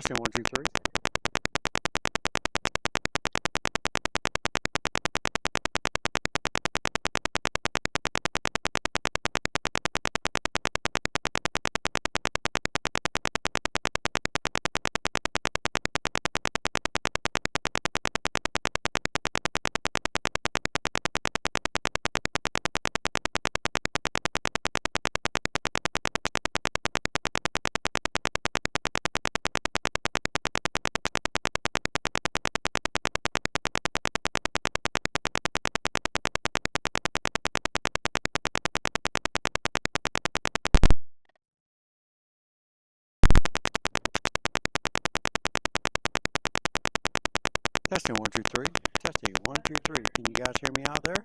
Testing 1, 2, 3. Testing 1, 2, 3. Testing 1, 2, 3. Can you guys hear me out there?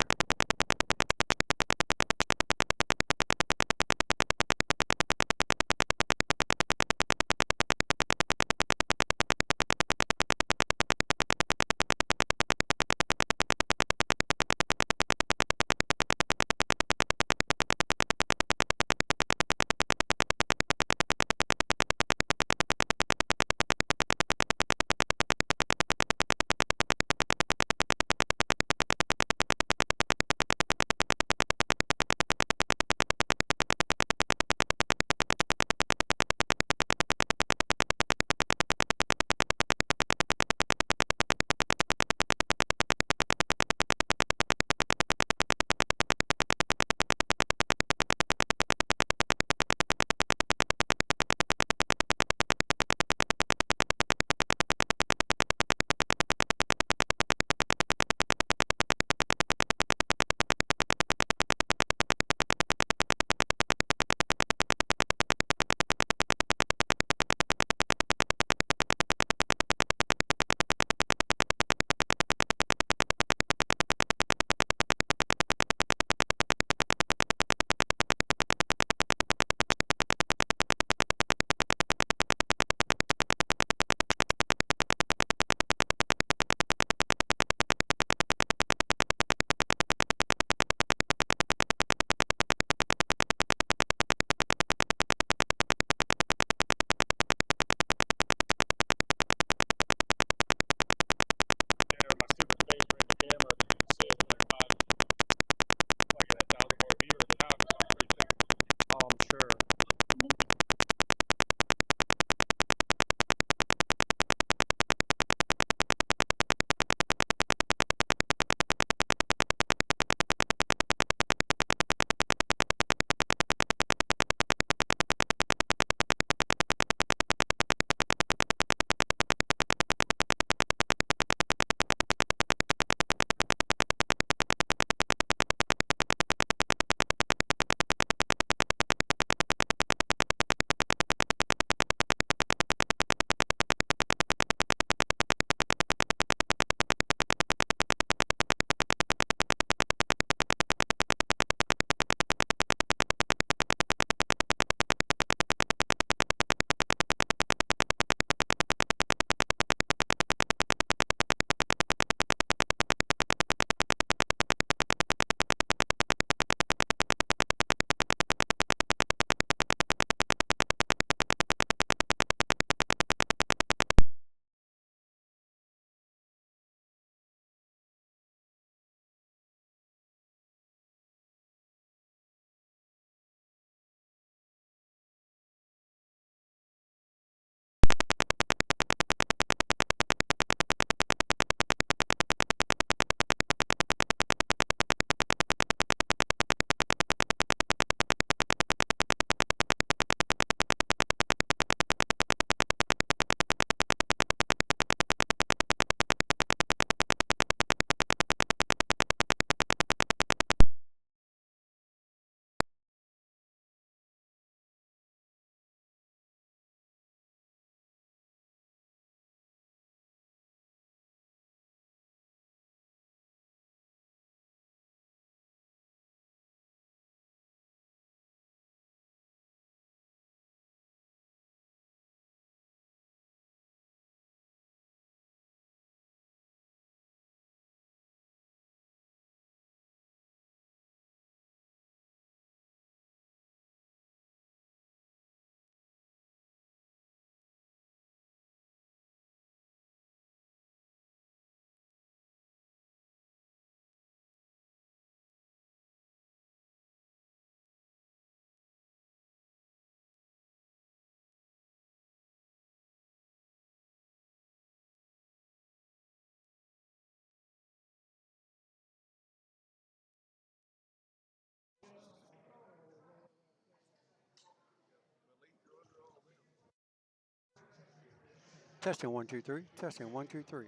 Testing 1, 2, 3. Testing 1, 2, 3.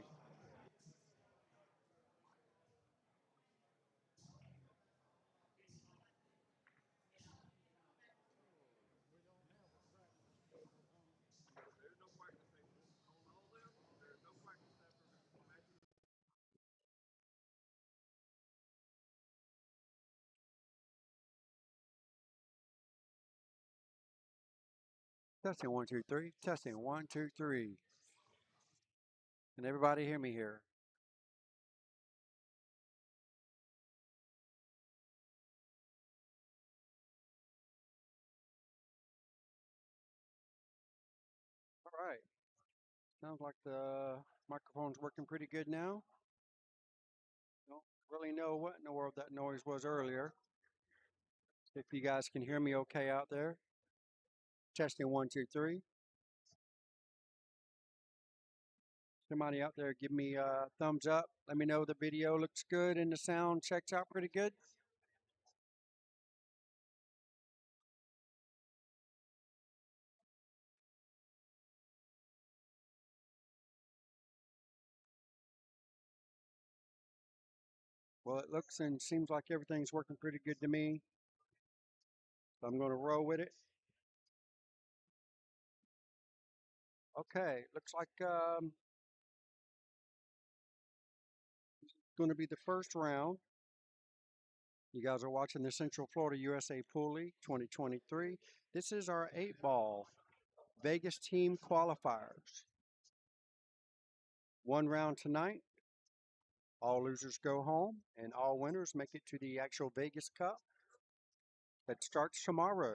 Testing 1, 2, 3. Testing 1, 2, 3. Can everybody hear me here? All right. Sounds like the microphone's working pretty good now. Don't really know what in the world that noise was earlier. If you guys can hear me okay out there. Testing 1, 2, 3. Somebody out there give me a thumbs up. Let me know the video looks good and the sound checks out pretty good. Well, it looks and seems like everything's working pretty good to me. So I'm going to roll with it. Okay, looks like it's going to be the first round. You guys are watching the Central Florida USA Pool League 2023. This is our 8-ball Vegas team qualifiers. One round tonight. All losers go home, and all winners make it to the actual Vegas Cup that starts tomorrow.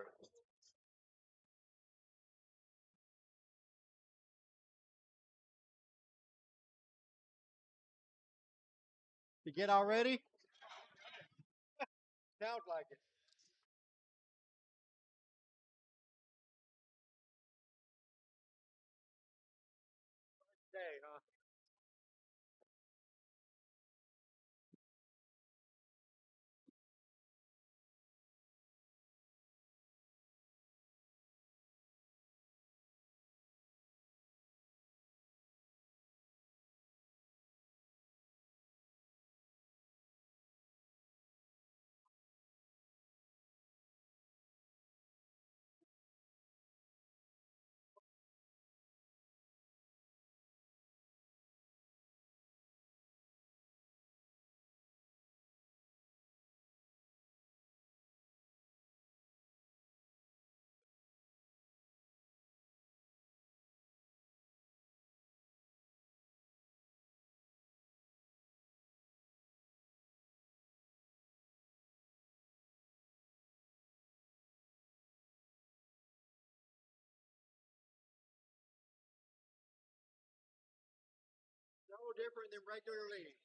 You get all ready? Sounds like it. Day, huh? No different than regular league.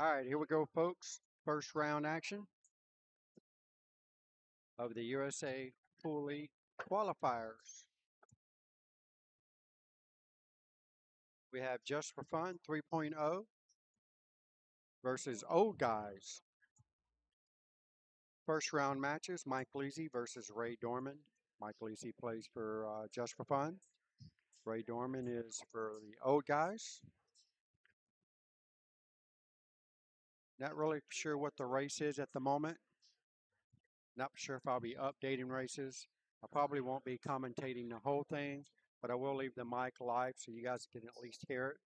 All right, here we go, folks. First round action of the USA Pool League qualifiers. We have Just for Fun 3.0 versus Old Guys. First round matches, Mike Leasy versus Ray Dorman. Mike Leasy plays for Just for Fun. Ray Dorman is for the Old Guys. Not really sure what the race is at the moment. Not sure if I'll be updating races. I probably won't be commentating the whole thing, but I will leave the mic live so you guys can at least hear it.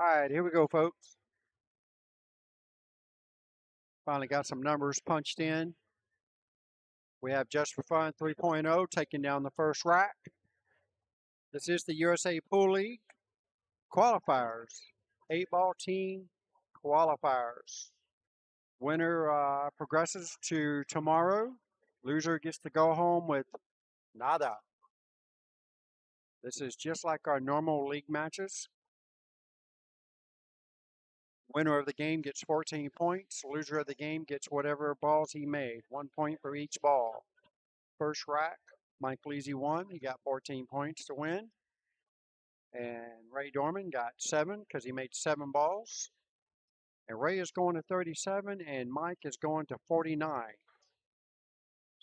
All right, here we go, folks. Finally got some numbers punched in. We have Just for Fun 3.0 taking down the first rack. This is the USA Pool League Qualifiers. 8-ball team qualifiers. Winner progresses to tomorrow. Loser gets to go home with nada. This is just like our normal league matches. Winner of the game gets 14 points. Loser of the game gets whatever balls he made. 1 point for each ball. First rack, Mike Leasy won. He got 14 points to win. And Ray Dorman got 7 because he made 7 balls. And Ray is going to 37 and Mike is going to 49.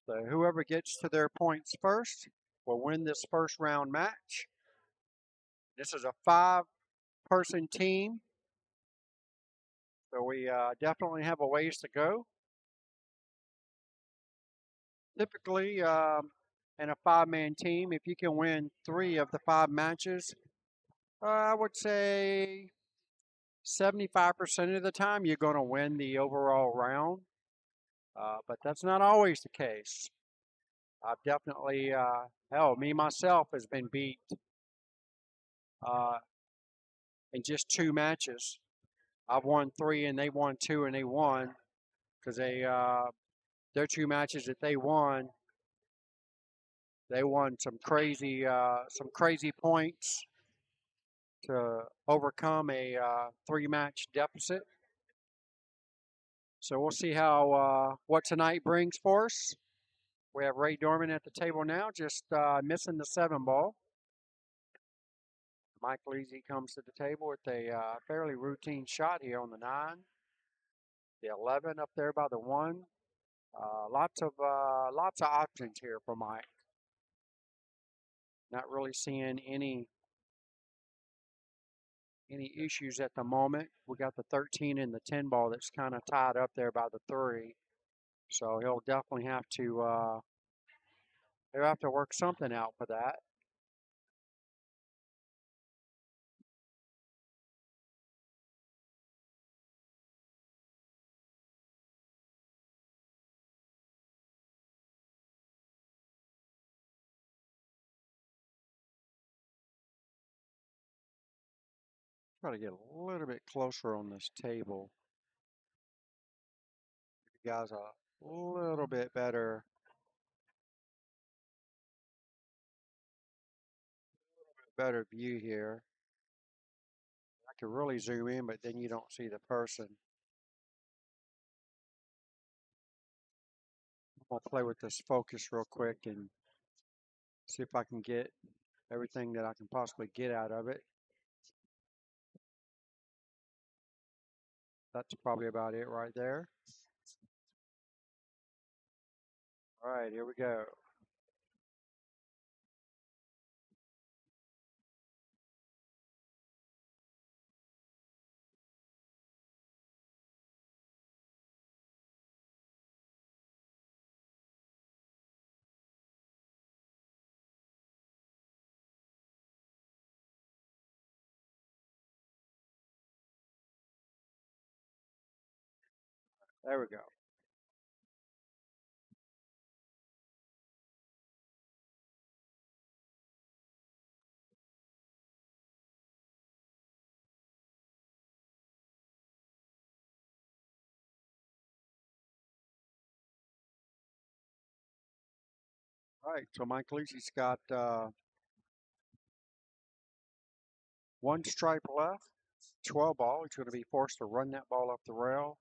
So whoever gets to their points first will win this first round match. This is a 5-person team. So we definitely have a ways to go. Typically, in a 5-man team, if you can win 3 of the 5 matches, I would say 75% of the time you're going to win the overall round. But that's not always the case. I've definitely, me myself has been beat uh, in just 2 matches. I've won 3 and they won 2 and they won because their 2 matches that they won some crazy points to overcome a 3-match deficit. So we'll see how what tonight brings for us. We have Ray Dorman at the table now, just missing the 7 ball. Mike Leasy comes to the table with a fairly routine shot here on the 9, the 11 up there by the 1. Lots of options here for Mike. Not really seeing any issues at the moment. We got the 13 and the 10 ball that's kind of tied up there by the 3. So he'll definitely he'll have to work something out for that. Try to get a little bit closer on this table. You guys a little bit better view here. I can really zoom in, but then you don't see the person. I'll play with this focus real quick and see if I can get everything that I can possibly get out of it. That's probably about it right there. All right, here we go. There we go. All right, so Mike Leachy's got 1 stripe left, 12 ball. He's going to be forced to run that ball up the rail.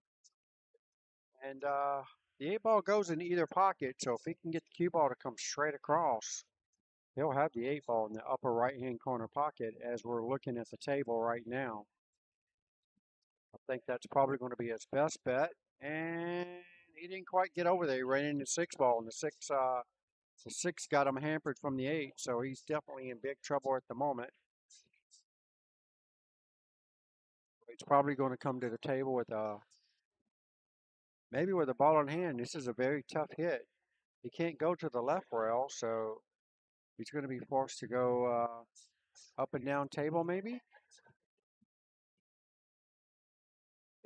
And the 8 ball goes in either pocket, so if he can get the cue ball to come straight across, he'll have the 8 ball in the upper right-hand corner pocket as we're looking at the table right now. I think that's probably going to be his best bet. And he didn't quite get over there. He ran into 6 ball, and the 6 got him hampered from the 8, so he's definitely in big trouble at the moment. He's probably going to come to the table with maybe with a ball in hand. This is a very tough hit. He can't go to the left rail, so he's going to be forced to go up and down table maybe.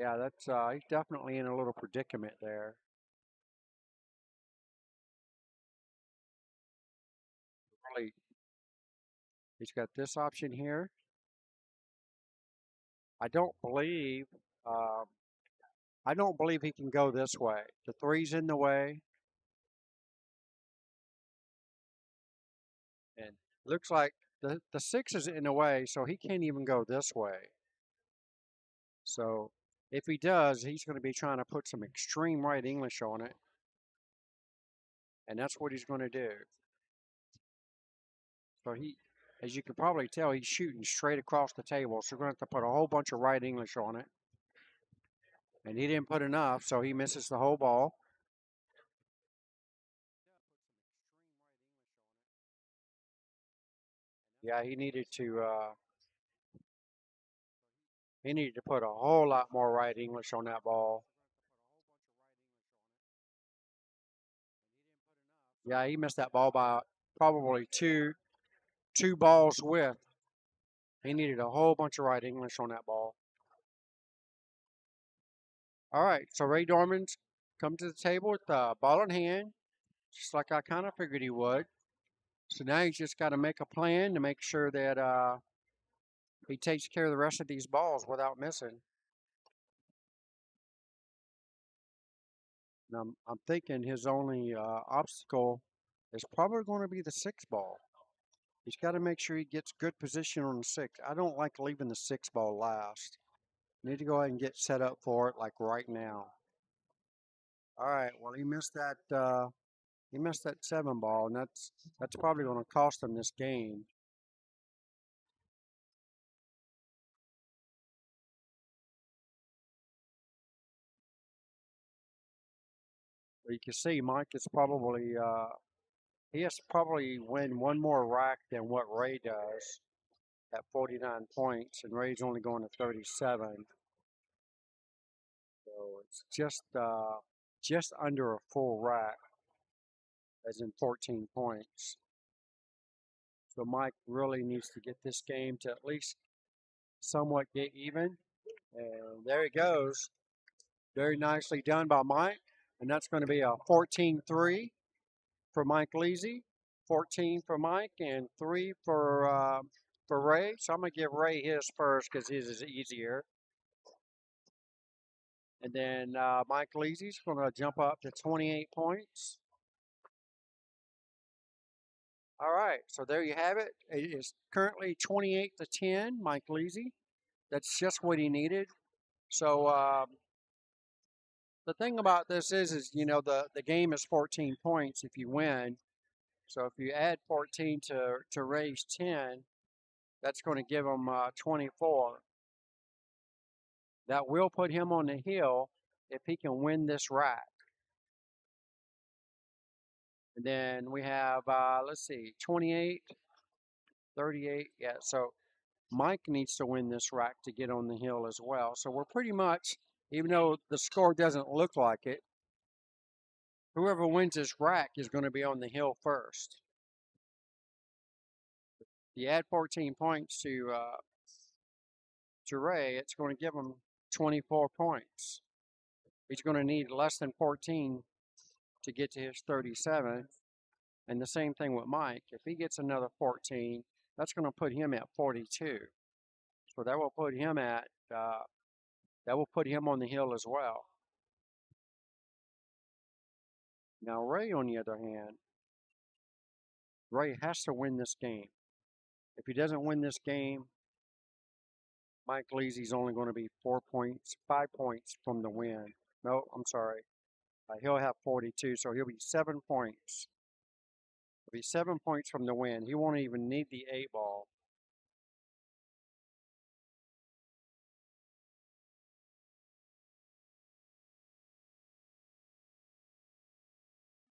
Yeah, that's he's definitely in a little predicament there. Really, he's got this option here. I don't believe um, I don't believe he can go this way. The three's in the way, and looks like the six is in the way, so he can't even go this way. So if he does, he's going to be trying to put some extreme right English on it, and that's what he's going to do. So as you can probably tell, he's shooting straight across the table. So we're going to have to put a whole bunch of right English on it, and he didn't put enough, so he misses the whole ball. Yeah, he needed to put a whole lot more right English on that ball. Yeah, he missed that ball by probably two balls width. He needed a whole bunch of right English on that ball. All right, so Ray Dorman's come to the table with the ball in hand, just like I kind of figured he would. So now he's just got to make a plan to make sure that he takes care of the rest of these balls without missing. And I'm thinking his only obstacle is probably going to be the six ball. He's got to make sure he gets good position on the six. I don't like leaving the six ball last. Need to go ahead and get set up for it like right now. All right. Well, he missed that. He missed that seven ball, and that's probably going to cost him this game. But you can see Mike is probably he has to probably win one more rack than what Ray does at 49 points, and Ray's only going to 37. So it's just under a full rack, as in 14 points. So Mike really needs to get this game to at least somewhat get even. And there he goes. Very nicely done by Mike. And that's going to be a 14-3 for Mike Leasy, 14 for Mike, and 3 for Ray. So I'm going to give Ray his first because his is easier. And then Mike Leasy's going to jump up to 28 points. All right, so there you have it. It is currently 28-10, Mike Leasy. That's just what he needed. So the thing about this is the game is 14 points if you win. So if you add 14 to Ray's 10, that's going to give him 24. That will put him on the hill if he can win this rack. And then we have, let's see, 28, 38. Yeah, so Mike needs to win this rack to get on the hill as well. So we're pretty much, even though the score doesn't look like it, whoever wins this rack is going to be on the hill first. You add 14 points to Ray, it's going to give him 24 points. He's going to need less than 14 to get to his 37. And the same thing with Mike. If he gets another 14, that's going to put him at 42. So that will put him on the hill as well. Now Ray, on the other hand, Ray has to win this game. If he doesn't win this game, Mike Leasy's only going to be 4 points, 5 points from the win. No, I'm sorry. He'll have 42, so he'll be 7 points. He'll be 7 points from the win. He won't even need the 8 ball.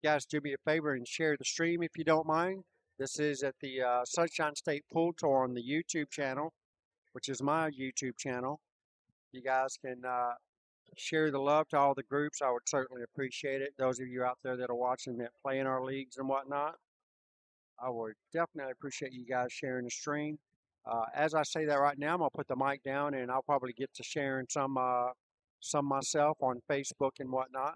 Guys, do me a favor and share the stream if you don't mind. This is at the Sunshine State Pool Tour on the YouTube channel, which is my YouTube channel. You guys can share the love to all the groups. I would certainly appreciate it. Those of you out there that are watching that play in our leagues and whatnot, I would definitely appreciate you guys sharing the stream. As I say that right now, I'm going to put the mic down and I'll probably get to sharing some myself on Facebook and whatnot.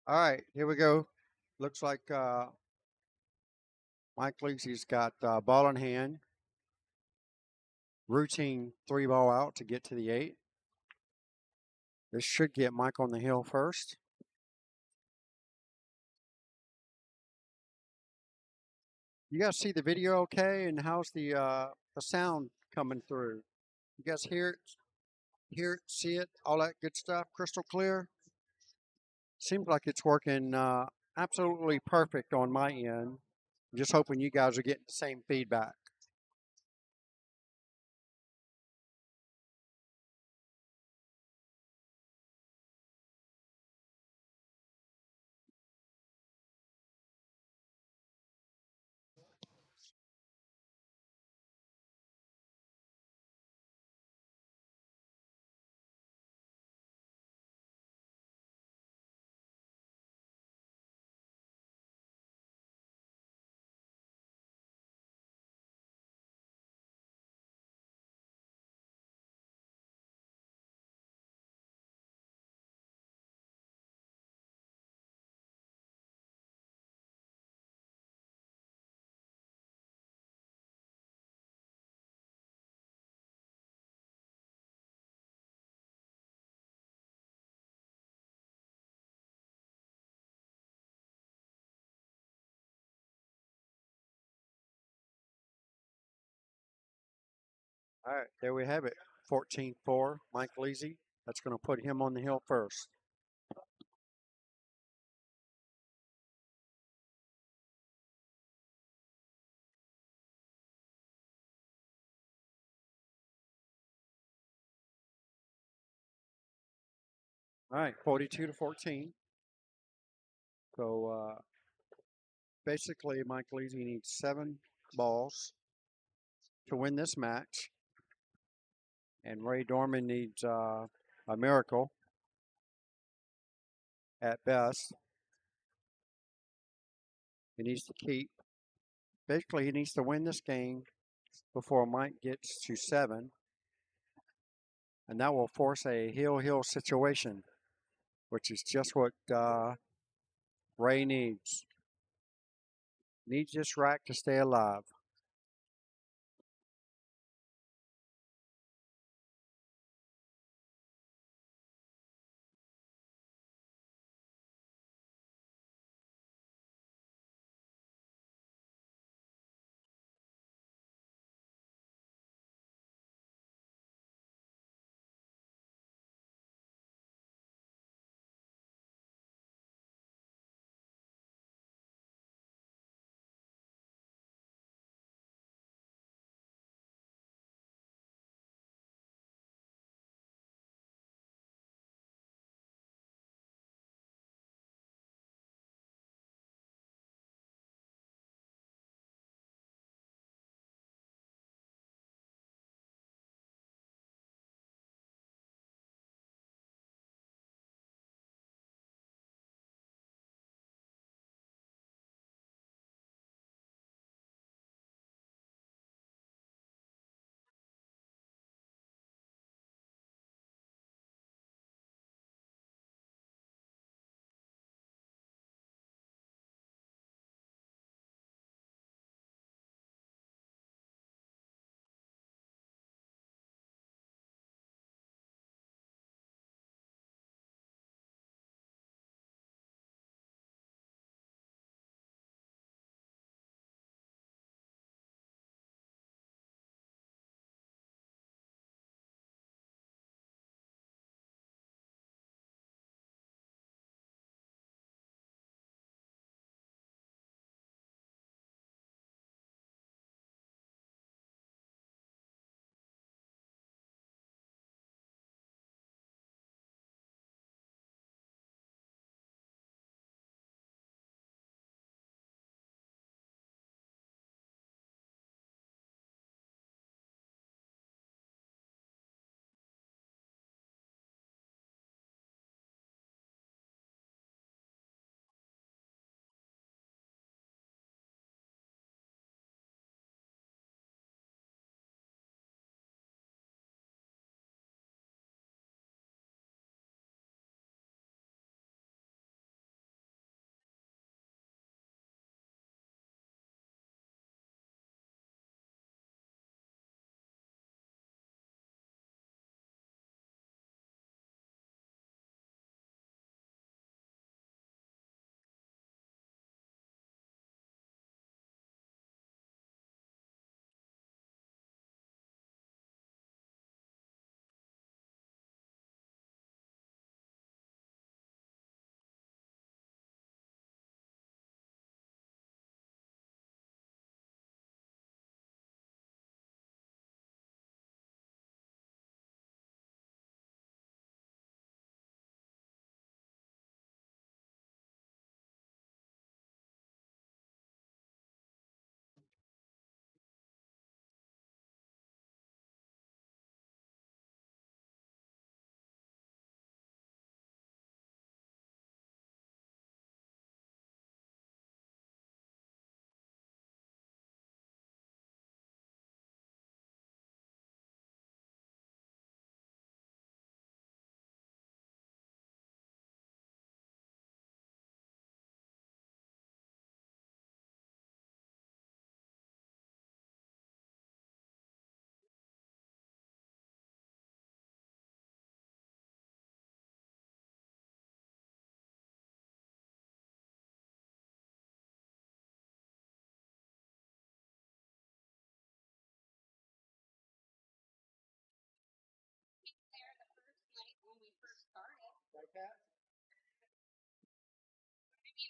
All right, here we go. Looks like Mike Leasy's got ball in hand, routine 3 ball out to get to the 8. This should get Mike on the hill first. You guys see the video okay? And how's the sound coming through? You guys hear it, see it, all that good stuff, crystal clear? Seems like it's working absolutely perfect on my end. I'm just hoping you guys are getting the same feedback. All right, there we have it. 14-4, Mike Leasy. That's going to put him on the hill first. All right, 42-14. So basically, Mike Leasy needs 7 balls to win this match, and Ray Dorman needs a miracle at best. He needs to keep. Basically, he needs to win this game before Mike gets to 7, and that will force a heel situation, which is just what Ray needs. Needs this rack to stay alive.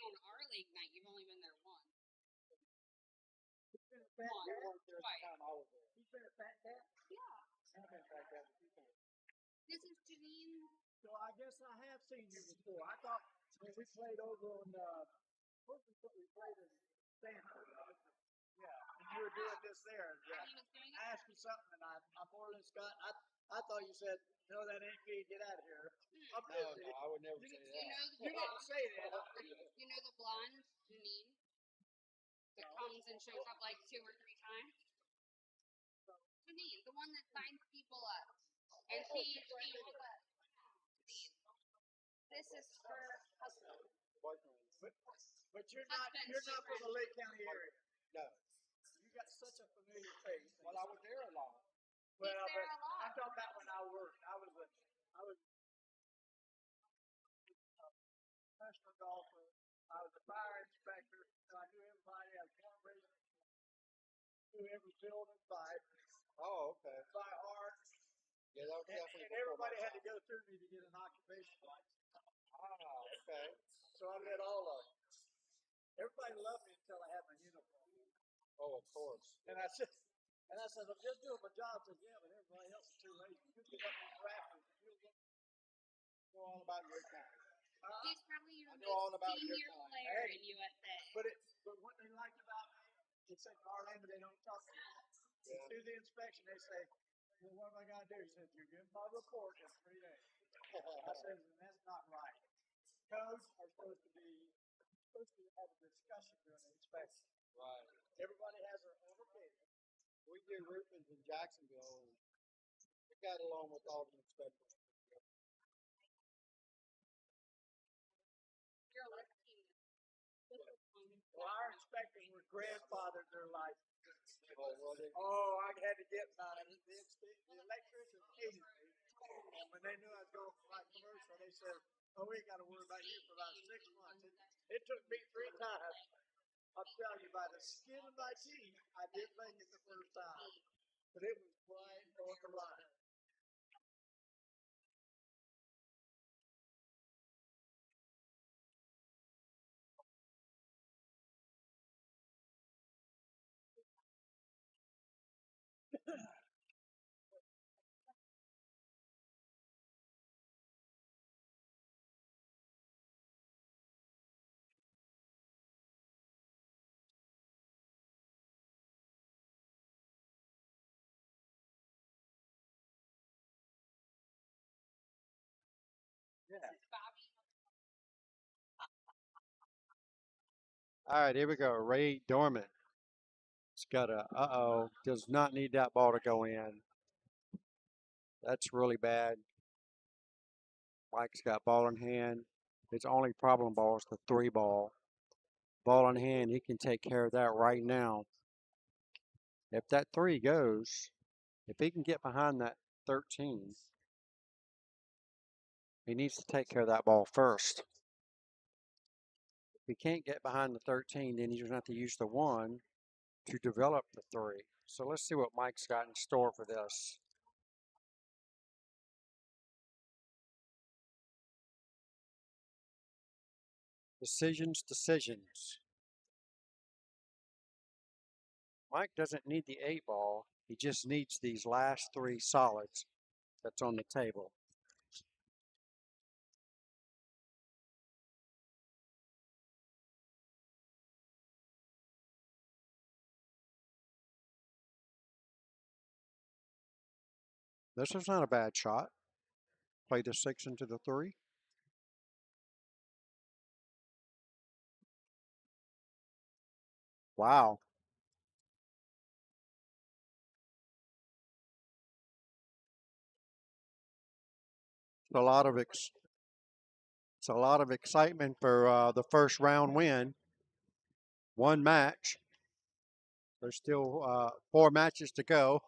on our league night, you've only been there once. This is Janine. So I guess I have seen you before. I thought when we played over on we played in Stanford. Yeah, and you were doing this there. Yeah. I asked you something, and I more or less got. I thought you said, "No, that ain't me. Get out of here." No, I would never say that. You didn't say that. You know the blonde Janine that comes and shows up like 2 or 3 times. Janine, the one that signs people up, and she was a. This is her husband. But you're not from the Lake County area. No. You got such a familiar face. Well, I was there a lot. Well, but I'm talking about when I worked. I was a professional golfer. I was a fire inspector. So I knew everybody. I was farm raising. Knew every building by. Oh, okay. By heart. Yeah, that was definitely. And everybody had to go through me to get an occupation license. Ah, okay. So I read all of them. Everybody loved me until I had my uniform. Oh, of course. And I said, I'm just doing my job. I said, yeah, but everybody else is too lazy. You get up these rafters and you'll know all about your kind. He's probably your senior player in USA. But what they like about me, they say in Orlando they don't talk to me. Yeah. Do the inspection, they say, well, what am I going to do? He said, you're getting my report in 3 days. I said, that's not right. Codes are supposed to have a discussion during the inspection. Right. Everybody has their own opinion. We did roofing in Jacksonville, and we got along with all the inspectors. You're a left team. Well, our inspectors were grandfathered their license. Oh, I had to get mine. The electrician hated me. And when they knew I was going for my commercial, they said, oh, we ain't got to worry about you for about 6 months. It took me 3 times. I'm telling you, by the skin of my teeth, I did make it the first time. But it was right on the line. Yeah. All right, here we go. Ray Dorman. It's got does not need that ball to go in. That's really bad. Mike's got ball in hand. His only problem ball is the 3 ball. Ball in hand, he can take care of that right now. If that 3 goes, if he can get behind that 13, he needs to take care of that ball first. If he can't get behind the 13, then he's going to have to use the 1 to develop the 3. So let's see what Mike's got in store for this. Decisions. Mike doesn't need the 8 ball. He just needs these last 3 solids that's on the table. This is not a bad shot. Play the 6 into the 3. Wow. It's a lot of excitement for the first round win. 1 match. There's still 4 matches to go.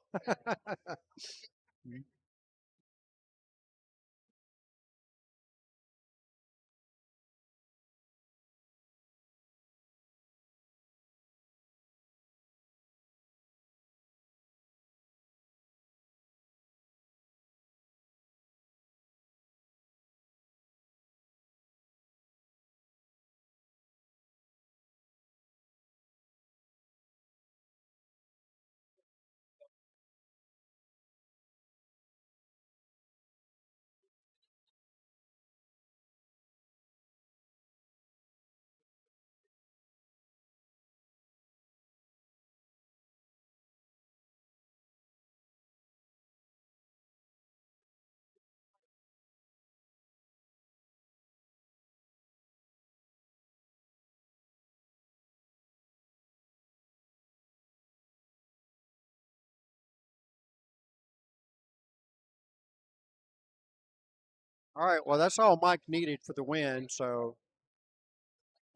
All right, well, that's all Mike needed for the win. So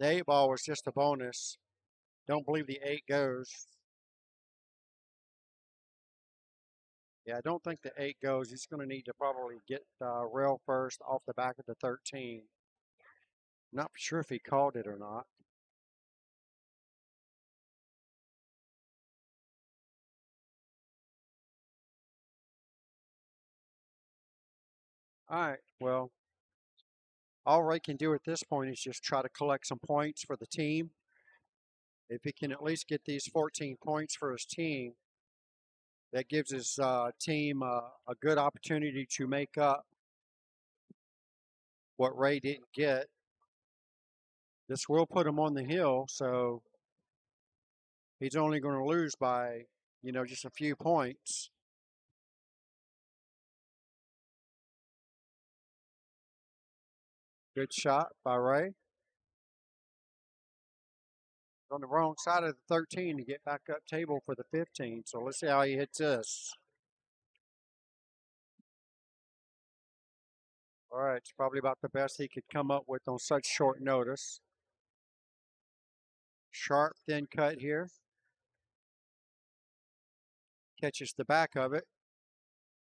the 8 ball was just a bonus. Don't believe the 8 goes. Yeah, I don't think the 8 goes. He's going to need to probably get rail first off the back of the 13. Not sure if he called it or not. All right, well, all Ray can do at this point is just try to collect some points for the team. If he can at least get these 14 points for his team, that gives his team a good opportunity to make up what Ray didn't get. This will put him on the hill, so he's only going to lose by, just a few points. Good shot by Ray. On the wrong side of the 13 to get back up table for the 15. So let's see how he hits this. All right, it's probably about the best he could come up with on such short notice. Sharp, thin cut here. Catches the back of it.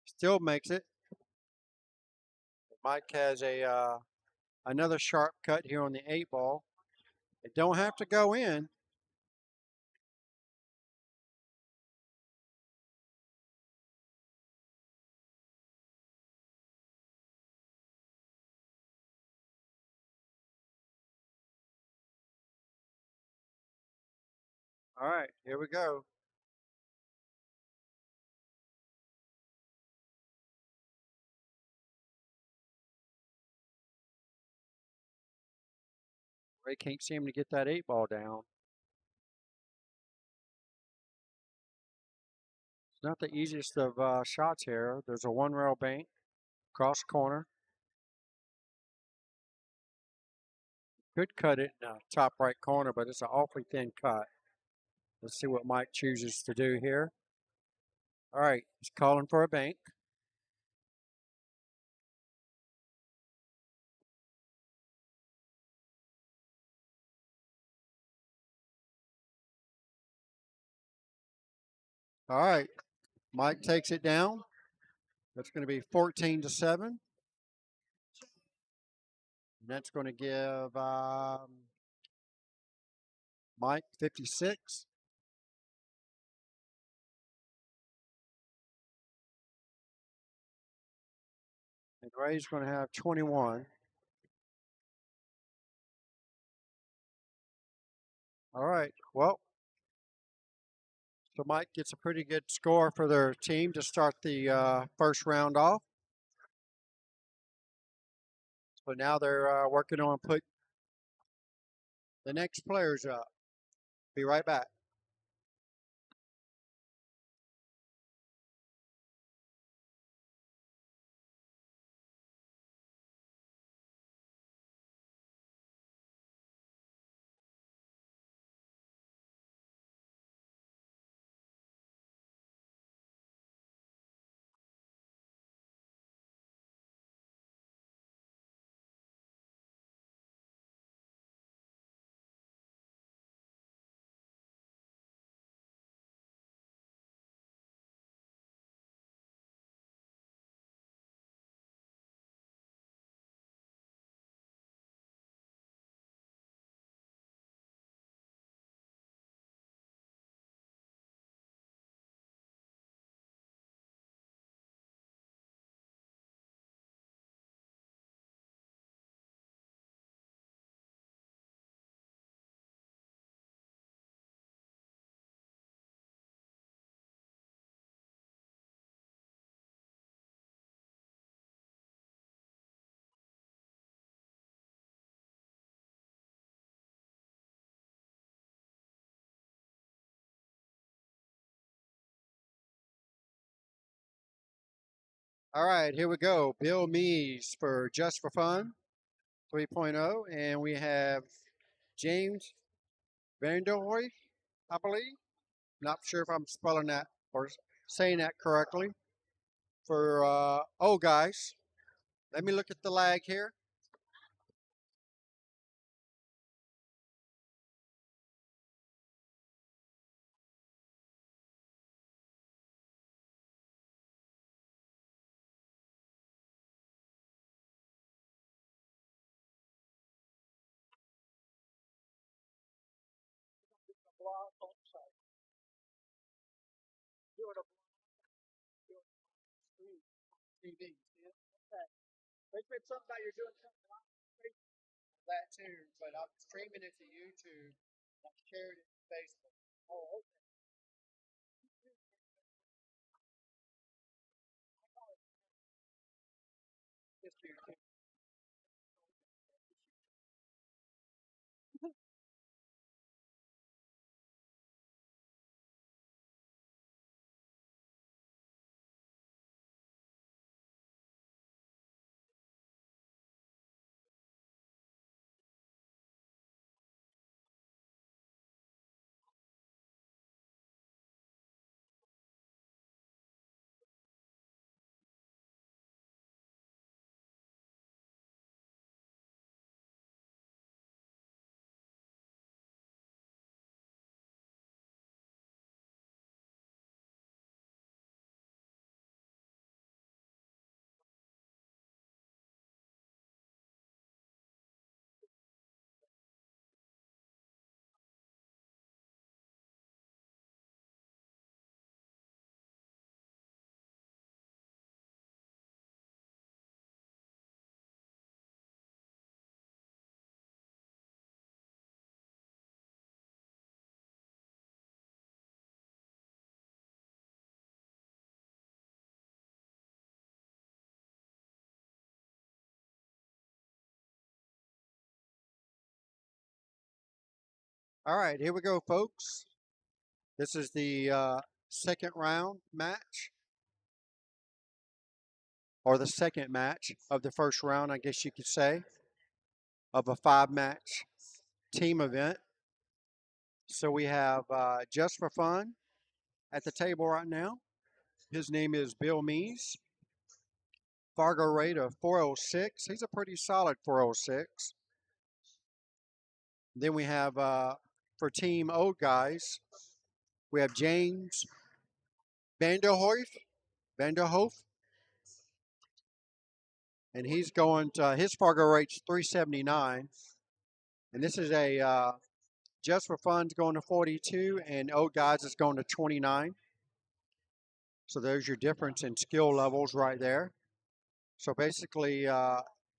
Still makes it. Mike has another sharp cut here on the 8 ball. It don't have to go in. All right, here we go. Ray can't seem to get that 8 ball down. It's not the easiest of shots here. There's a 1 rail bank, cross corner. Could cut it in the top right corner, but it's an awfully thin cut. Let's see what Mike chooses to do here. All right, he's calling for a bank. All right, Mike takes it down. That's going to be 14-7. And that's going to give Mike 56. And Ray's going to have 21. All right, well, so Mike gets a pretty good score for their team to start the first round off. So now they're working on put the next players up. Be right back. All right, here we go. Bill Mees for Just for Fun 3.0. And we have James Vanderhoy, I believe. Not sure if I'm spelling that or saying that correctly. For Oh Guys. Let me look at the lag here. Blog on site. Doing a stream TV. Yeah. Okay. They said something about you're doing something on that too, but I'm streaming it to YouTube. I shared it to Facebook. Oh, okay. Just YouTube. All right, here we go, folks. This is the second round match, or the second match of the first round, I guess you could say, of a 5-match team event. So we have Just for Fun at the table right now. His name is Bill Mees. Fargo rate of 406. He's a pretty solid 406. Then we have for Team Old Guys, we have James Vanderhoof, Vanderhoof, and he's going to, his Fargo rate's 379. And this is a Just for Fun's going to 42, and Old Guys is going to 29. So there's your difference in skill levels right there. So basically,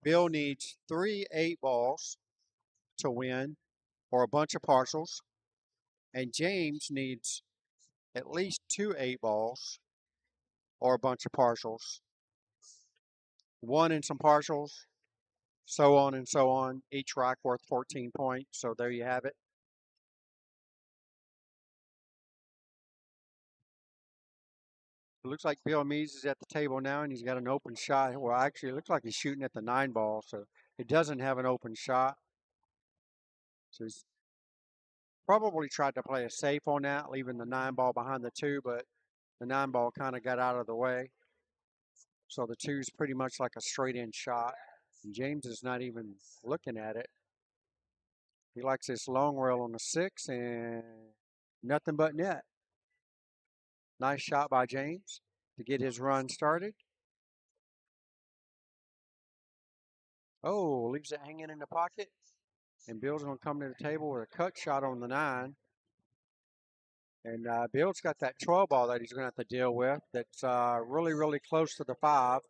Bill needs 3 8-balls to win, or a bunch of partials, and James needs at least 2 8-balls or a bunch of partials, 1 and some partials, so on and so on. Each rack worth 14 points. So there you have it. It looks like Bill Mees is at the table now, and he's got an open shot. Well, actually, it looks like he's shooting at the 9-ball, so it doesn't have an open shot. So he's probably tried to play a safe on that, leaving the 9-ball behind the 2, but the 9-ball kind of got out of the way. So the 2's pretty much like a straight-in shot. And James is not even looking at it. He likes this long rail on the 6, and nothing but net. Nice shot by James to get his run started. Oh, leaves it hanging in the pocket. And Bill's going to come to the table with a cut shot on the 9. And Bill's got that 12-ball that he's going to have to deal with that's really, really close to the 5.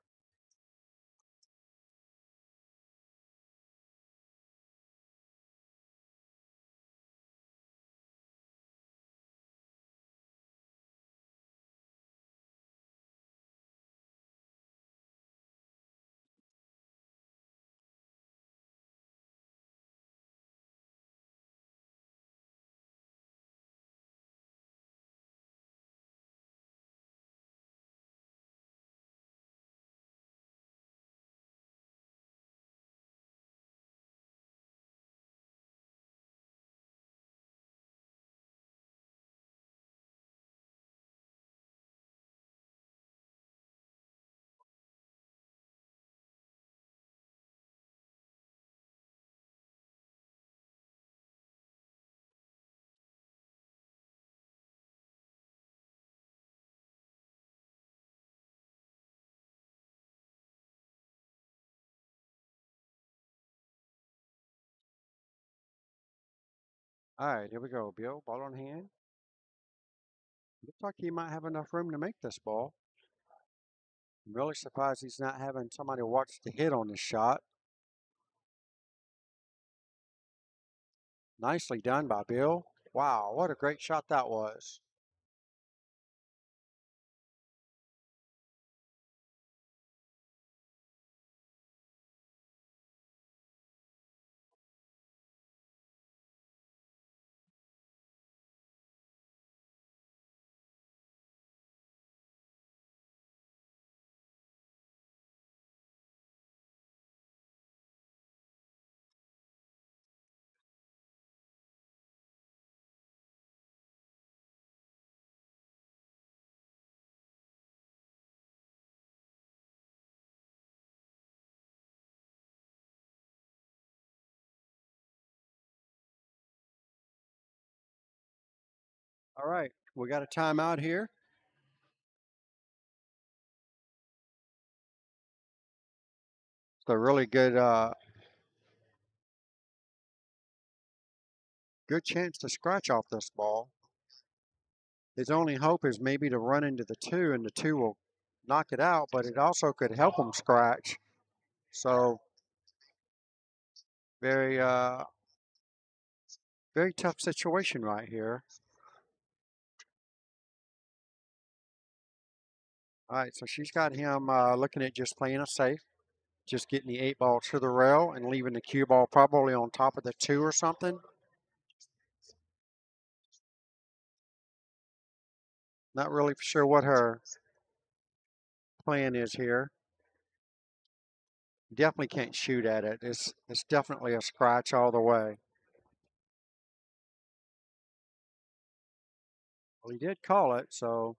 All right, here we go, Bill. Ball on hand. Looks like he might have enough room to make this ball. I'm really surprised he's not having somebody watch the hit on this shot. Nicely done by Bill. Wow, what a great shot that was. All right, we got a timeout here. It's a really good chance to scratch off this ball. His only hope is maybe to run into the two, and the two will knock it out, but it also could help him scratch. So very, very tough situation right here. All right, so she's got him looking at just playing a safe, just getting the 8 ball to the rail and leaving the cue ball probably on top of the two or something. Not really sure what her plan is here. Definitely can't shoot at it. It's definitely a scratch all the way. Well, he did call it, so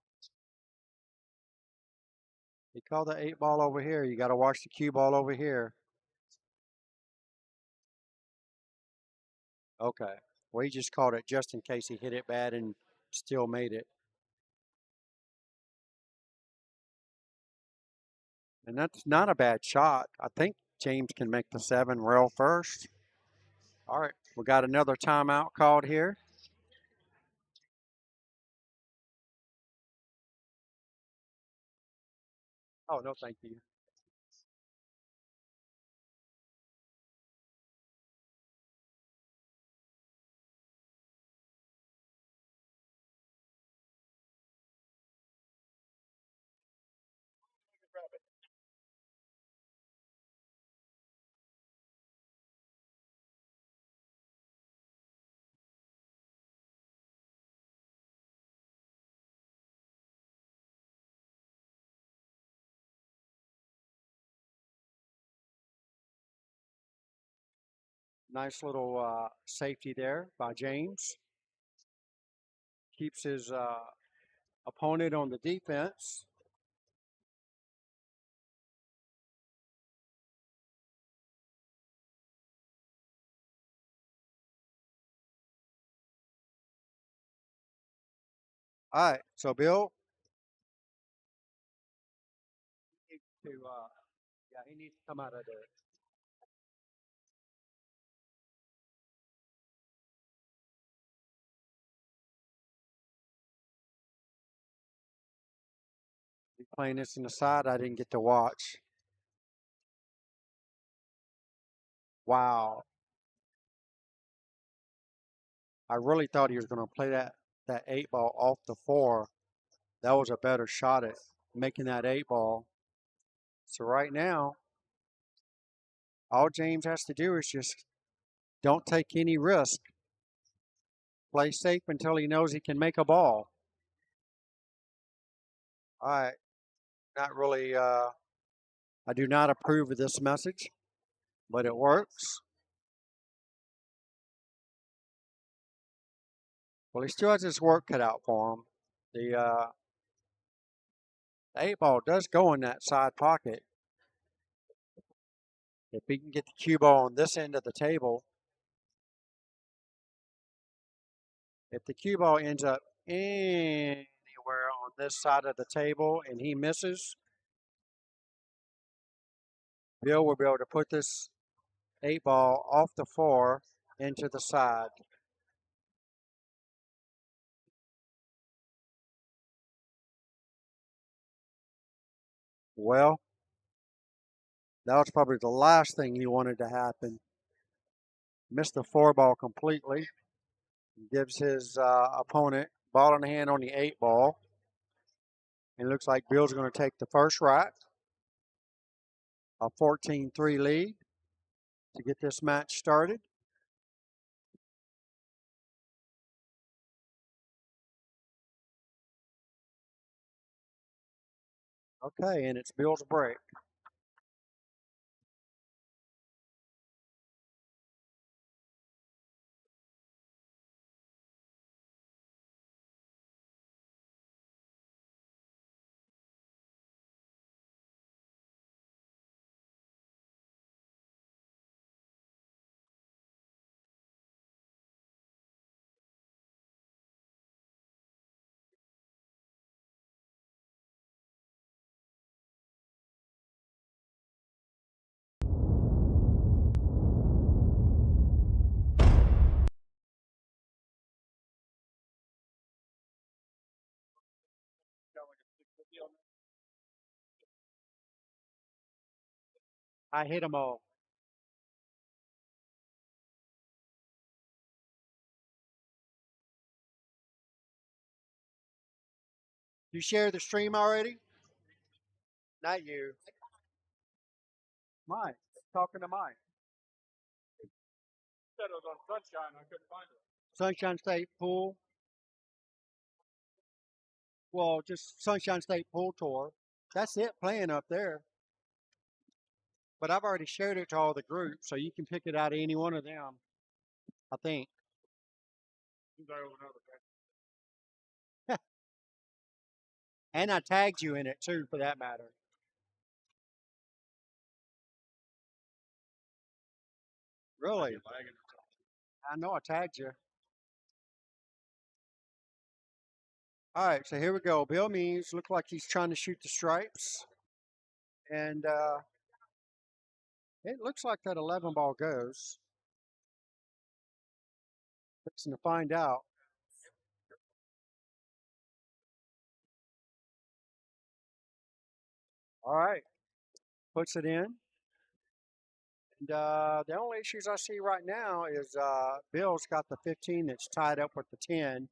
he called the 8 ball over here. You got to watch the cue ball over here. Okay. Well, he just called it just in case he hit it bad and still made it. And that's not a bad shot. I think James can make the 7 rail first. All right, we got another timeout called here. Oh, no, thank you. Nice little safety there by James. Keeps his opponent on the defense. All right, so Bill needs to, yeah, he needs to come out of there. He's playing this in the side. I didn't get to watch. Wow, I really thought he was going to play that 8 ball off the 4. That was a better shot at making that 8 ball. So right now, all James has to do is just don't take any risk. Play safe until he knows he can make a ball. All right, not really. I do not approve of this message, but it works. Well, he still has his work cut out for him. The 8 ball does go in that side pocket. If he can get the cue ball on this end of the table, if the cue ball ends up anywhere on this side of the table and he misses, Bill will be able to put this 8 ball off the 4 into the side. Well, that was probably the last thing he wanted to happen. Missed the 4 ball completely. Gives his opponent ball in the hand on the 8 ball. And it looks like Bill's going to take the first rack. A 14-3 lead to get this match started. Okay, and it's Bill's break. I hit them all. You share the stream already? Not you. Mine. Talking to mine. Said it was on Sunshine. I couldn't find it. Sunshine State Pool. Well, just Sunshine State Pool Tour. That's it playing up there. But I've already shared it to all the groups, so you can pick it out of any one of them, I think. And I tagged you in it too, for that matter. Really? I know I tagged you. All right, so here we go. Bill Means looks like he's trying to shoot the stripes. And it looks like that 11 ball goes. Fixing to find out. All right, puts it in. And the only issues I see right now is Bill's got the 15 that's tied up with the 10.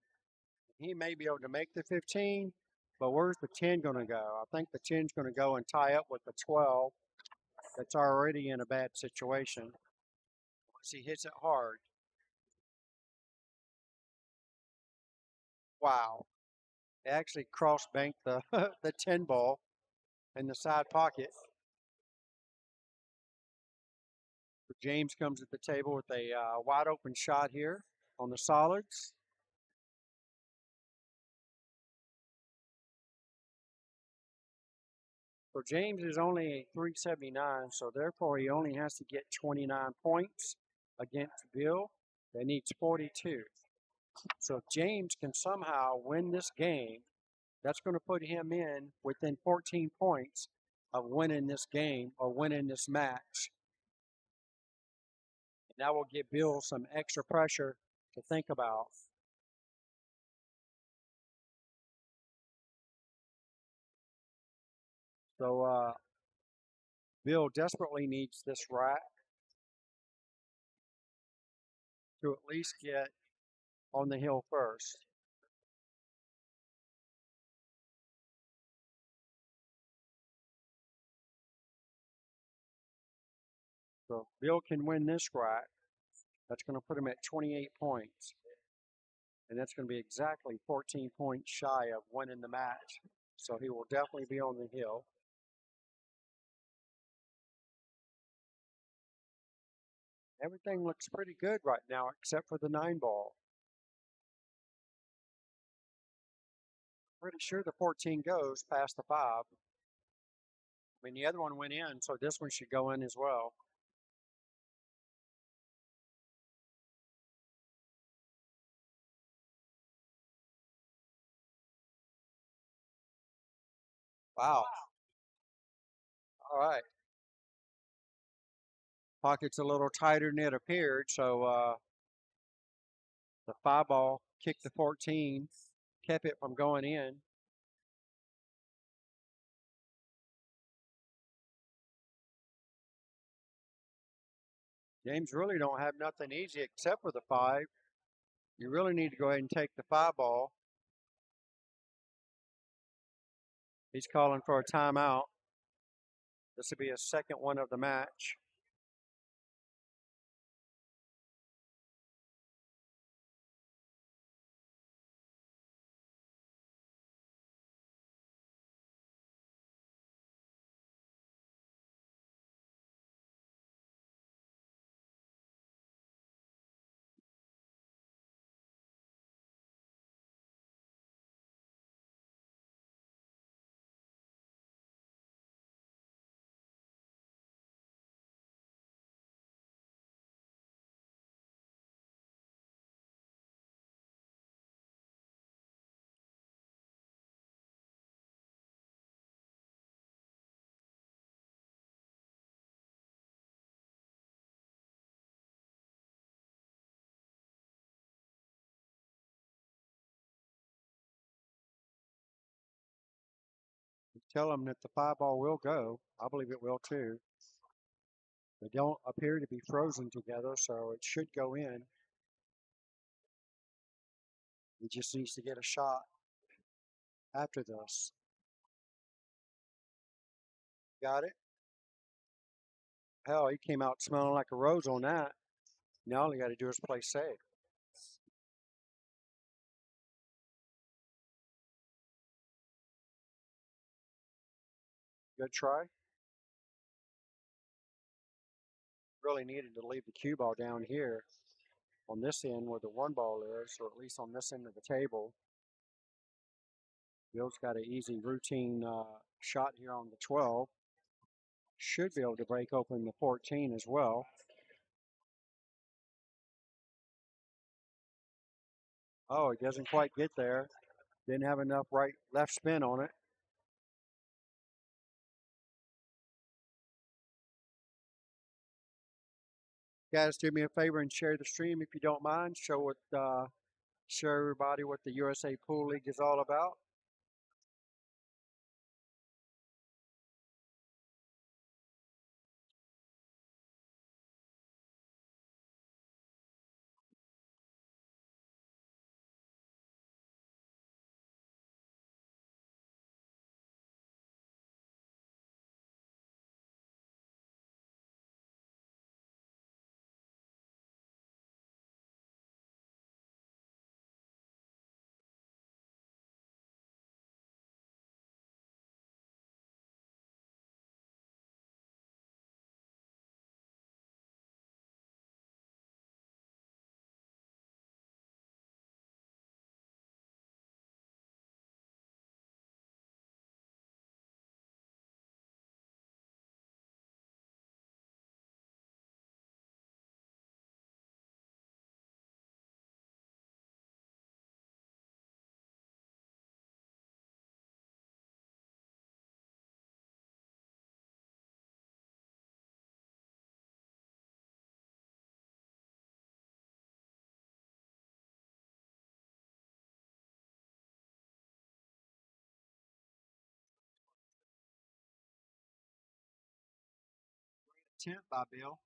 He may be able to make the 15, but where's the 10 going to go? I think the 10's going to go and tie up with the 12 that's already in a bad situation. Once he hits it hard. Wow. It actually cross banked the, the 10 ball in the side pocket. James comes at the table with a wide open shot here on the solids. So James is only a 379, so therefore he only has to get 29 points against Bill. That needs 42. So if James can somehow win this game, that's going to put him in within 14 points of winning this game or winning this match. And that will give Bill some extra pressure to think about. So Bill desperately needs this rack to at least get on the hill first. So if Bill can win this rack, that's going to put him at 28 points. And that's going to be exactly 14 points shy of winning the match. So he will definitely be on the hill. Everything looks pretty good right now except for the 9 ball. Pretty sure the 14 goes past the 5. I mean, the other one went in, so this one should go in as well. Wow. All right. Pocket's a little tighter than it appeared, so the 5 ball kicked the 14, kept it from going in. James really don't have nothing easy except for the 5. You really need to go ahead and take the 5 ball. He's calling for a timeout. This will be his second one of the match. Tell him that the 5 ball will go. I believe it will too. They don't appear to be frozen together, so it should go in. He just needs to get a shot after this. Got it? Hell, he came out smelling like a rose on that. Now all you got to do is play safe. Good try. Really needed to leave the cue ball down here on this end where the 1 ball is, or at least on this end of the table. Bill's got an easy routine shot here on the 12. Should be able to break open the 14 as well. Oh, he doesn't quite get there. Didn't have enough left spin on it. Guys, do me a favor and share the stream if you don't mind. Show everybody what the USA Pool League is all about. Attempt by Bill.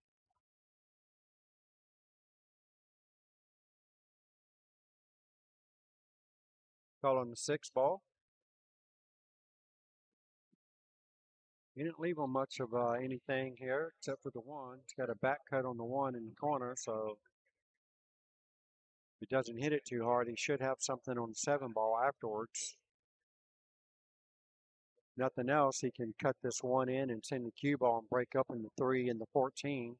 Calling the 6 ball. He didn't leave on much of anything here except for the 1. He's got a back cut on the 1 in the corner, so if he doesn't hit it too hard, he should have something on the 7 ball afterwards. Nothing else, he can cut this 1 in and send the cue ball and break up in the 3 and the 14.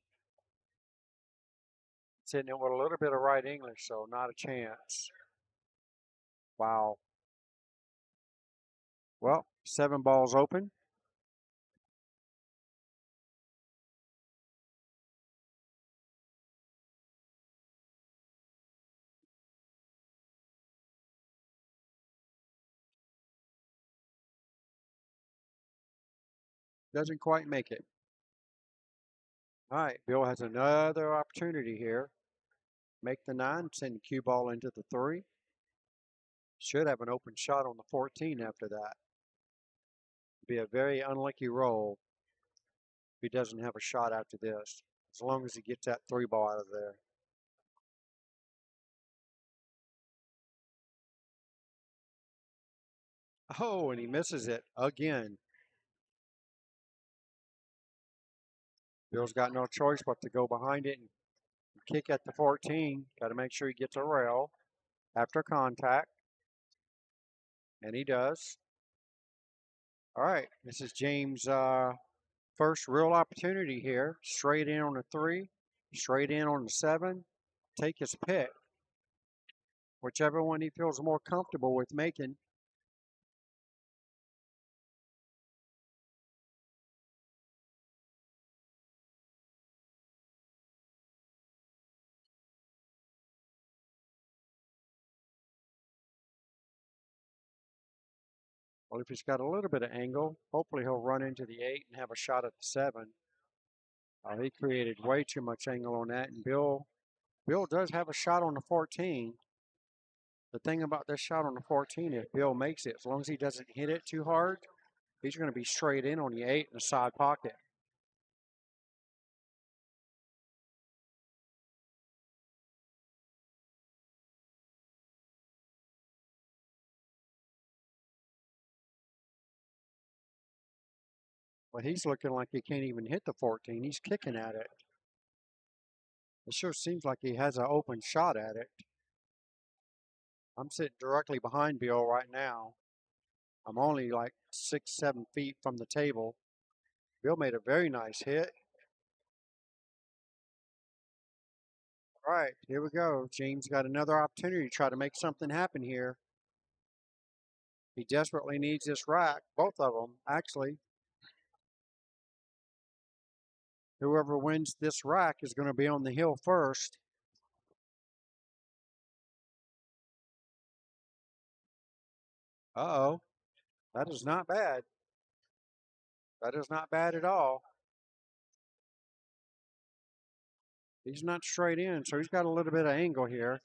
It's hitting it with a little bit of right English, so not a chance. Wow. Well, 7 balls open. Doesn't quite make it. All right, Bill has another opportunity here. Make the 9, send the cue ball into the 3. Should have an open shot on the 14 after that. Be a very unlucky roll if he doesn't have a shot after this. as long as he gets that 3-ball out of there. Oh, and he misses it again. Bill's got no choice but to go behind it and kick at the 14. Got to make sure he gets a rail after contact. And he does. All right, this is James' first real opportunity here. Straight in on the 3, straight in on the 7. Take his pick. Whichever one he feels more comfortable with making. Well, if he's got a little bit of angle, hopefully he'll run into the 8 and have a shot at the 7. He created way too much angle on that, and Bill does have a shot on the 14. The thing about this shot on the 14, if Bill makes it, as long as he doesn't hit it too hard, he's going to be straight in on the 8 in the side pocket. But he's looking like he can't even hit the 14. He's kicking at it. It sure seems like he has an open shot at it. I'm sitting directly behind Bill right now. I'm only like 6, 7 feet from the table. Bill made a very nice hit. All right, here we go. James got another opportunity to try to make something happen here. He desperately needs this rack, both of them, actually. Whoever wins this rack is going to be on the hill first. Uh-oh. That is not bad. That is not bad at all. He's not straight in, so he's got a little bit of angle here.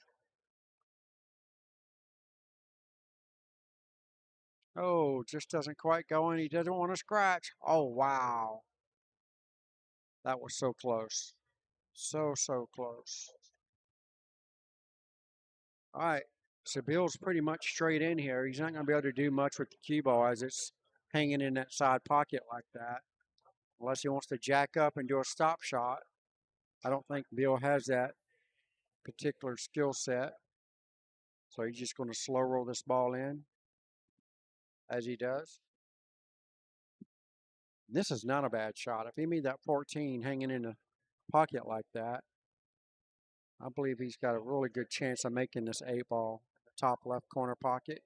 Oh, just doesn't quite go in. He doesn't want to scratch. Oh, wow. That was so close. So close. All right. So Bill's pretty much straight in here. He's not going to be able to do much with the cue ball as it's hanging in that side pocket like that. Unless he wants to jack up and do a stop shot. I don't think Bill has that particular skill set. So he's just going to slow roll this ball in as he does. This is not a bad shot. If he made that 14 hanging in the pocket like that, I believe he's got a really good chance of making this 8-ball top left corner pocket.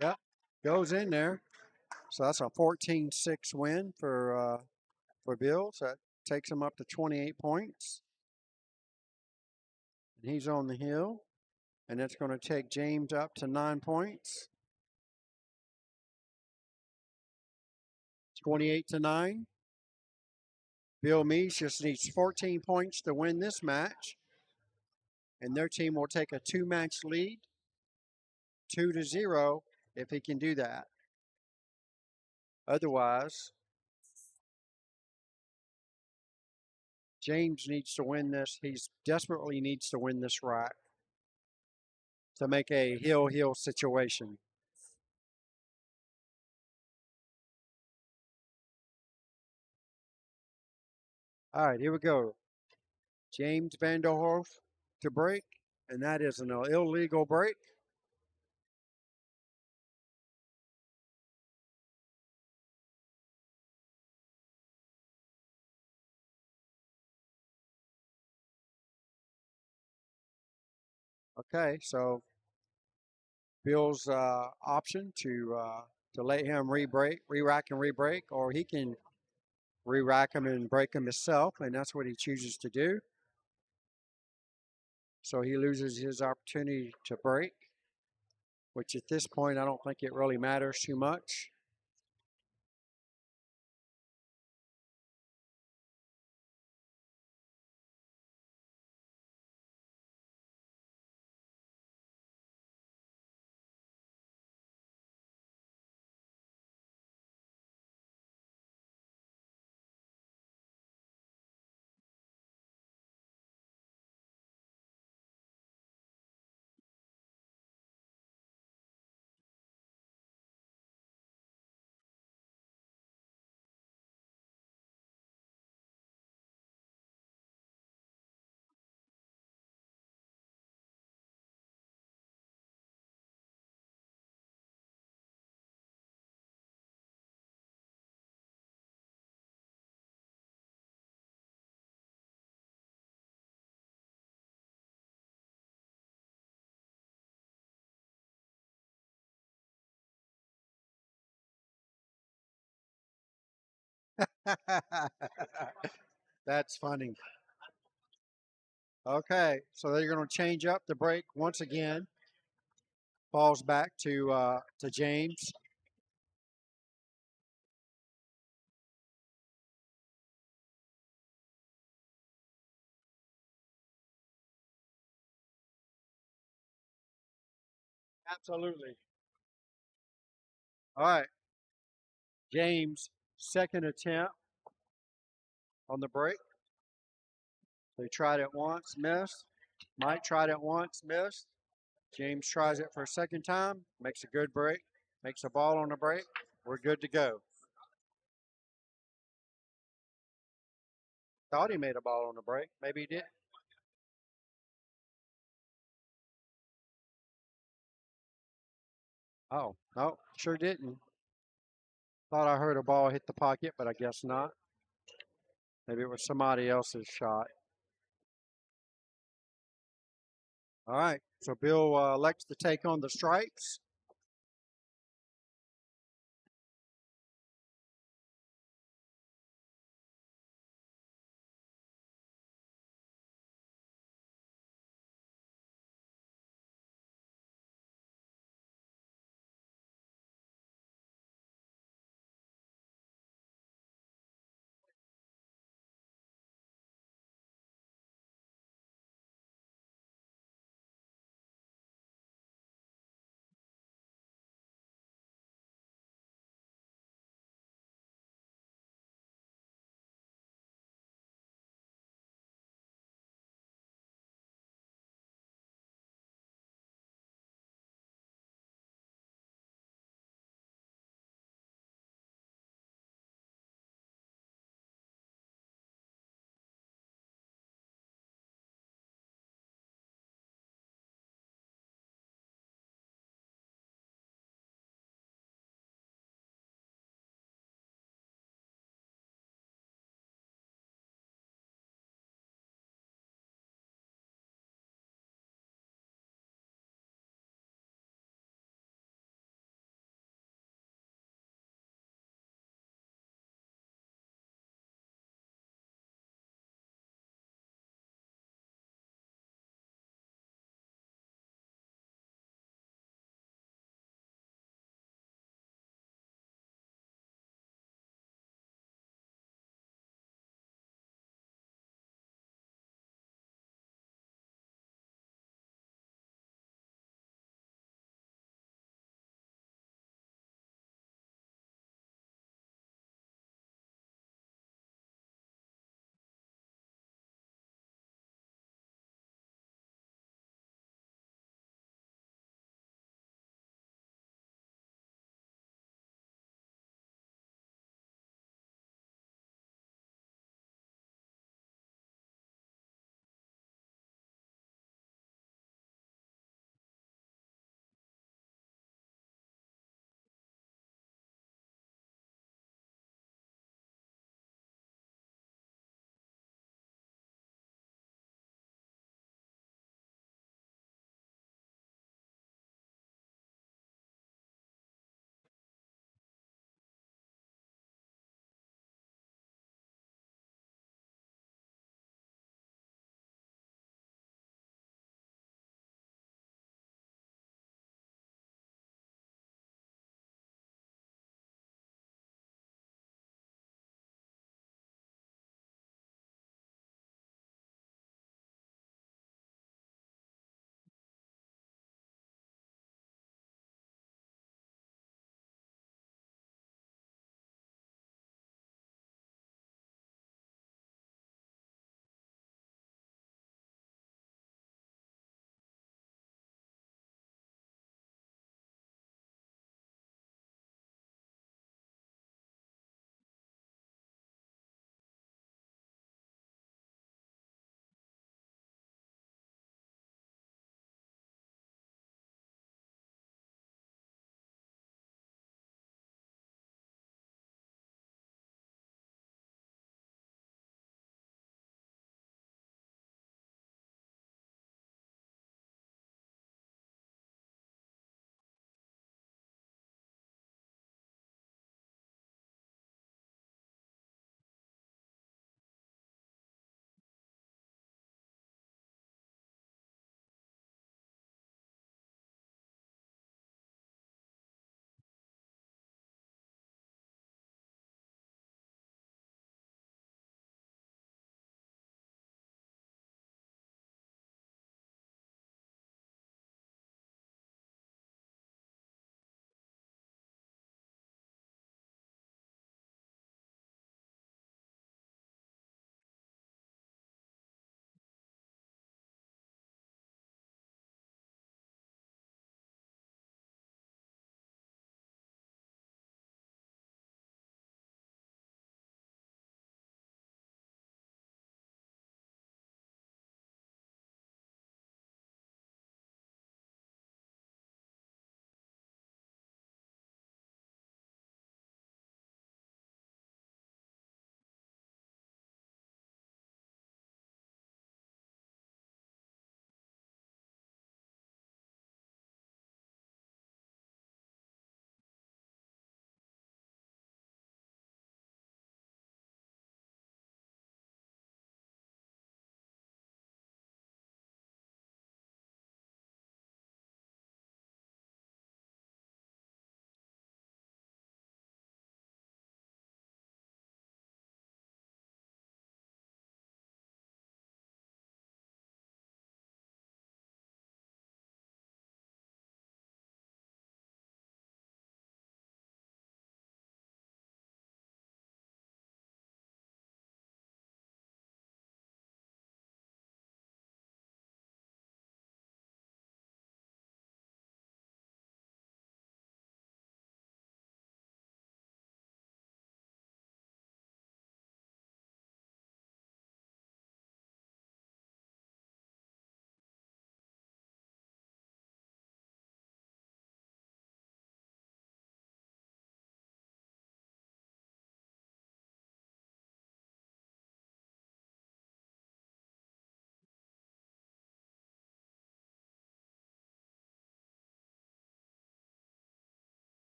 Yep, goes in there. So that's a 14-6 win for Bill. So that takes him up to 28 points. And he's on the hill. And that's going to take James up to 9 points. 28-9. Bill Meese just needs 14 points to win this match. And their team will take a 2-match lead, 2-0, if he can do that. Otherwise, James needs to win this. He desperately needs to win this rack to make a heel situation. All right, here we go. James Vanderhoof to break, and that is an illegal break. Okay, so Bill's option to let him re-rack and re-break, or he can re-rack him and break him himself, and that's what he chooses to do. So he loses his opportunity to break, which at this point I don't think it really matters too much. That's funny. Okay, so they're going to change up the break once again. Falls back to James. Absolutely. All right, James' second attempt on the break. They tried it once, missed. Mike tried it once, missed. James tries it for a second time, makes a good break, makes a ball on the break. We're good to go. Thought he made a ball on the break. Maybe he did. Oh, no, sure didn't. Thought I heard a ball hit the pocket, but I guess not. Maybe it was somebody else's shot. All right, so Bill elects to take on the stripes.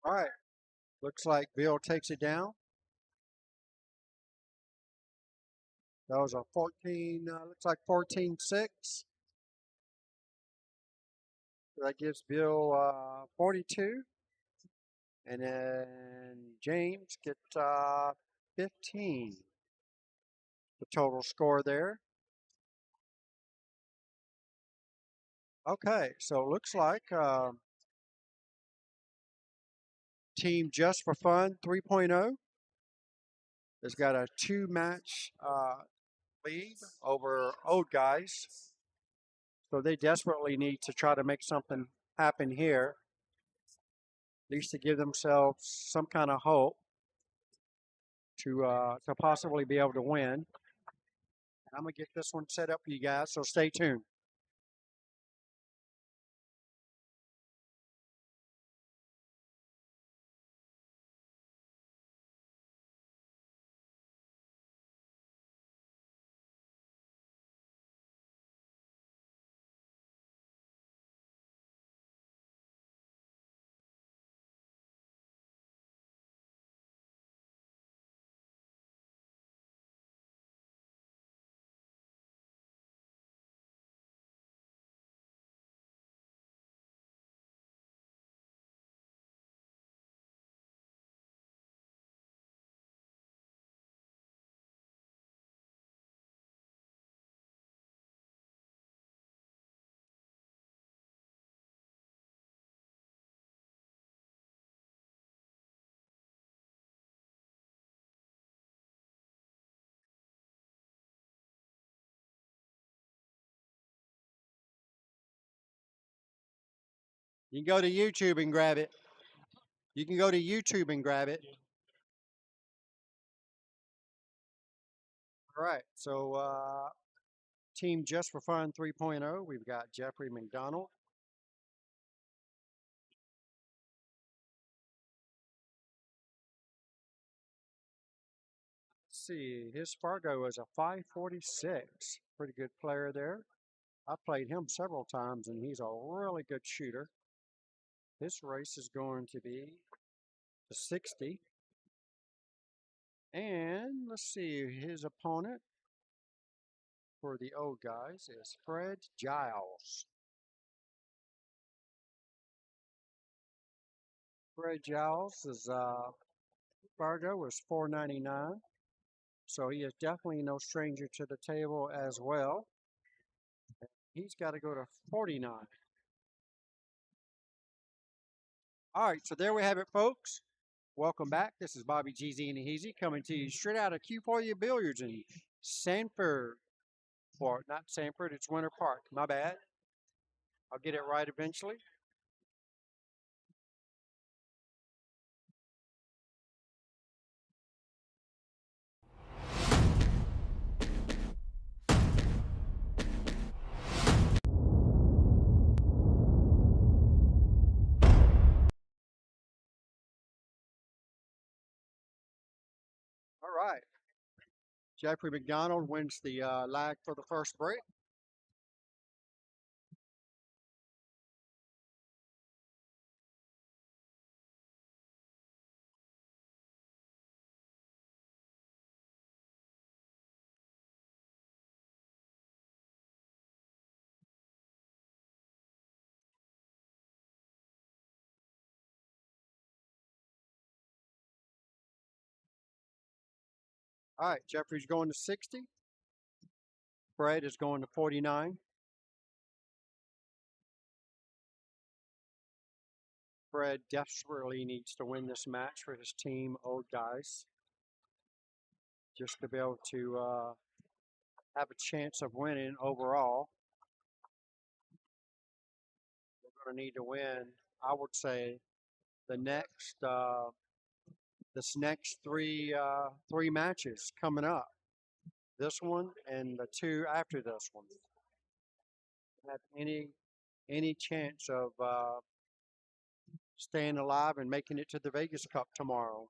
All right. Looks like Bill takes it down. That was a 14, looks like 14-6. That gives Bill 42. And then James gets 15. The total score there. Okay, so it looks like Team Just for Fun 3.0 has got a two-match lead over Old Guys. So they desperately need to try to make something happen here, at least to give themselves some kind of hope to possibly be able to win. And I'm gonna get this one set up for you guys, so stay tuned. You can go to YouTube and grab it. You can go to YouTube and grab it. All right. So, Team Just for Fun 3.0, we've got Jeffrey McDonald. Let's see, his Fargo is a 546. Pretty good player there. I played him several times, and he's a really good shooter. This race is going to be the 60. And let's see, his opponent for the old guys is Fred Giles. Fred Giles is Fargo was 499, so he is definitely no stranger to the table as well. He's got to go to 49. All right, so there we have it, folks. Welcome back. This is Bobby GZ and Heezy coming to you straight out of Q4U Billiards in Sanford. Or not Sanford, it's Winter Park. My bad. I'll get it right eventually. All right. Jeffrey McDonald wins the lag for the first break. All right, Jeffrey's going to 60. Fred is going to 49. Fred desperately needs to win this match for his team, old guys, just to be able to have a chance of winning overall. We're going to need to win, I would say, the next this next three matches coming up. This one and the two after this one. Have any chance of staying alive and making it to the Vegas Cup tomorrow?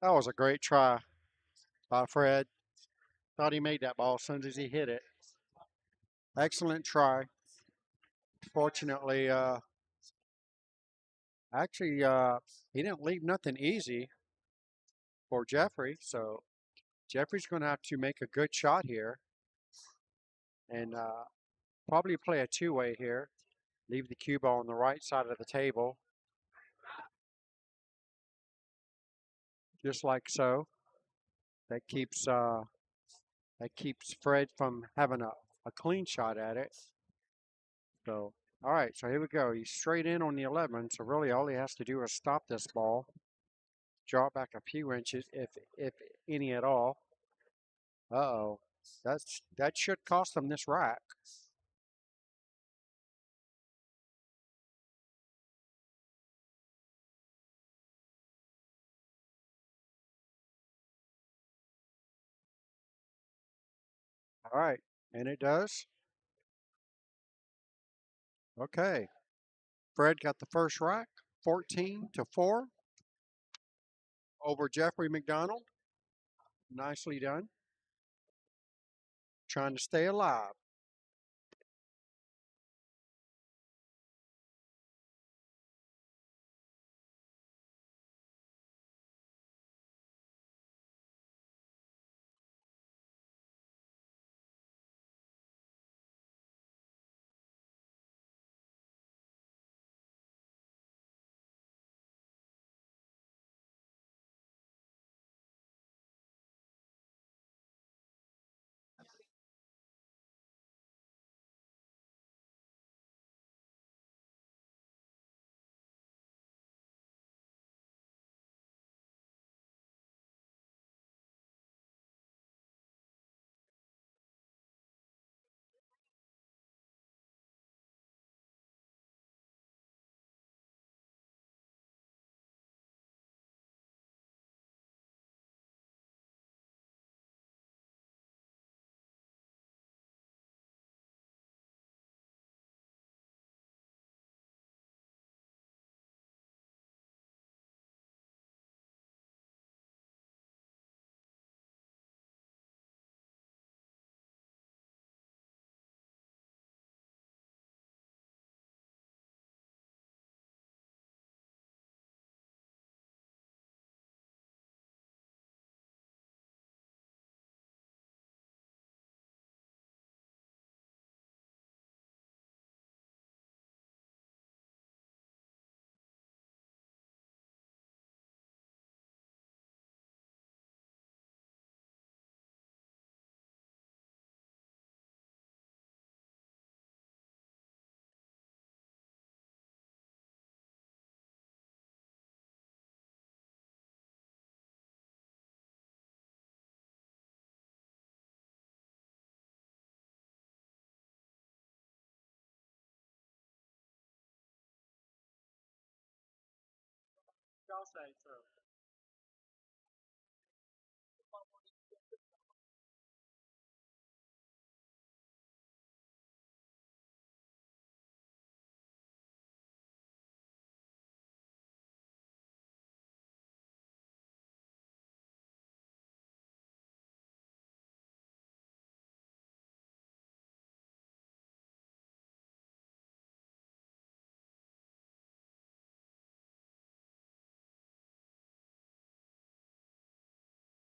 That was a great try by Fred. Thought he made that ball as soon as he hit it. Excellent try. Fortunately, actually, he didn't leave nothing easy for Jeffrey. So Jeffrey's going to have to make a good shot here and probably play a two-way here. Leave the cue ball on the right side of the table, just like so. That keeps Fred from having a clean shot at it. So, all right, so here we go. He's straight in on the 11. So really, all he has to do is stop this ball, draw it back a few inches, if any at all. Uh-oh, that should cost him this rack. All right, and it does. Okay, Fred got the first rack, 14-4 over Jeffrey McDonald. Nicely done. Trying to stay alive. I'll say so.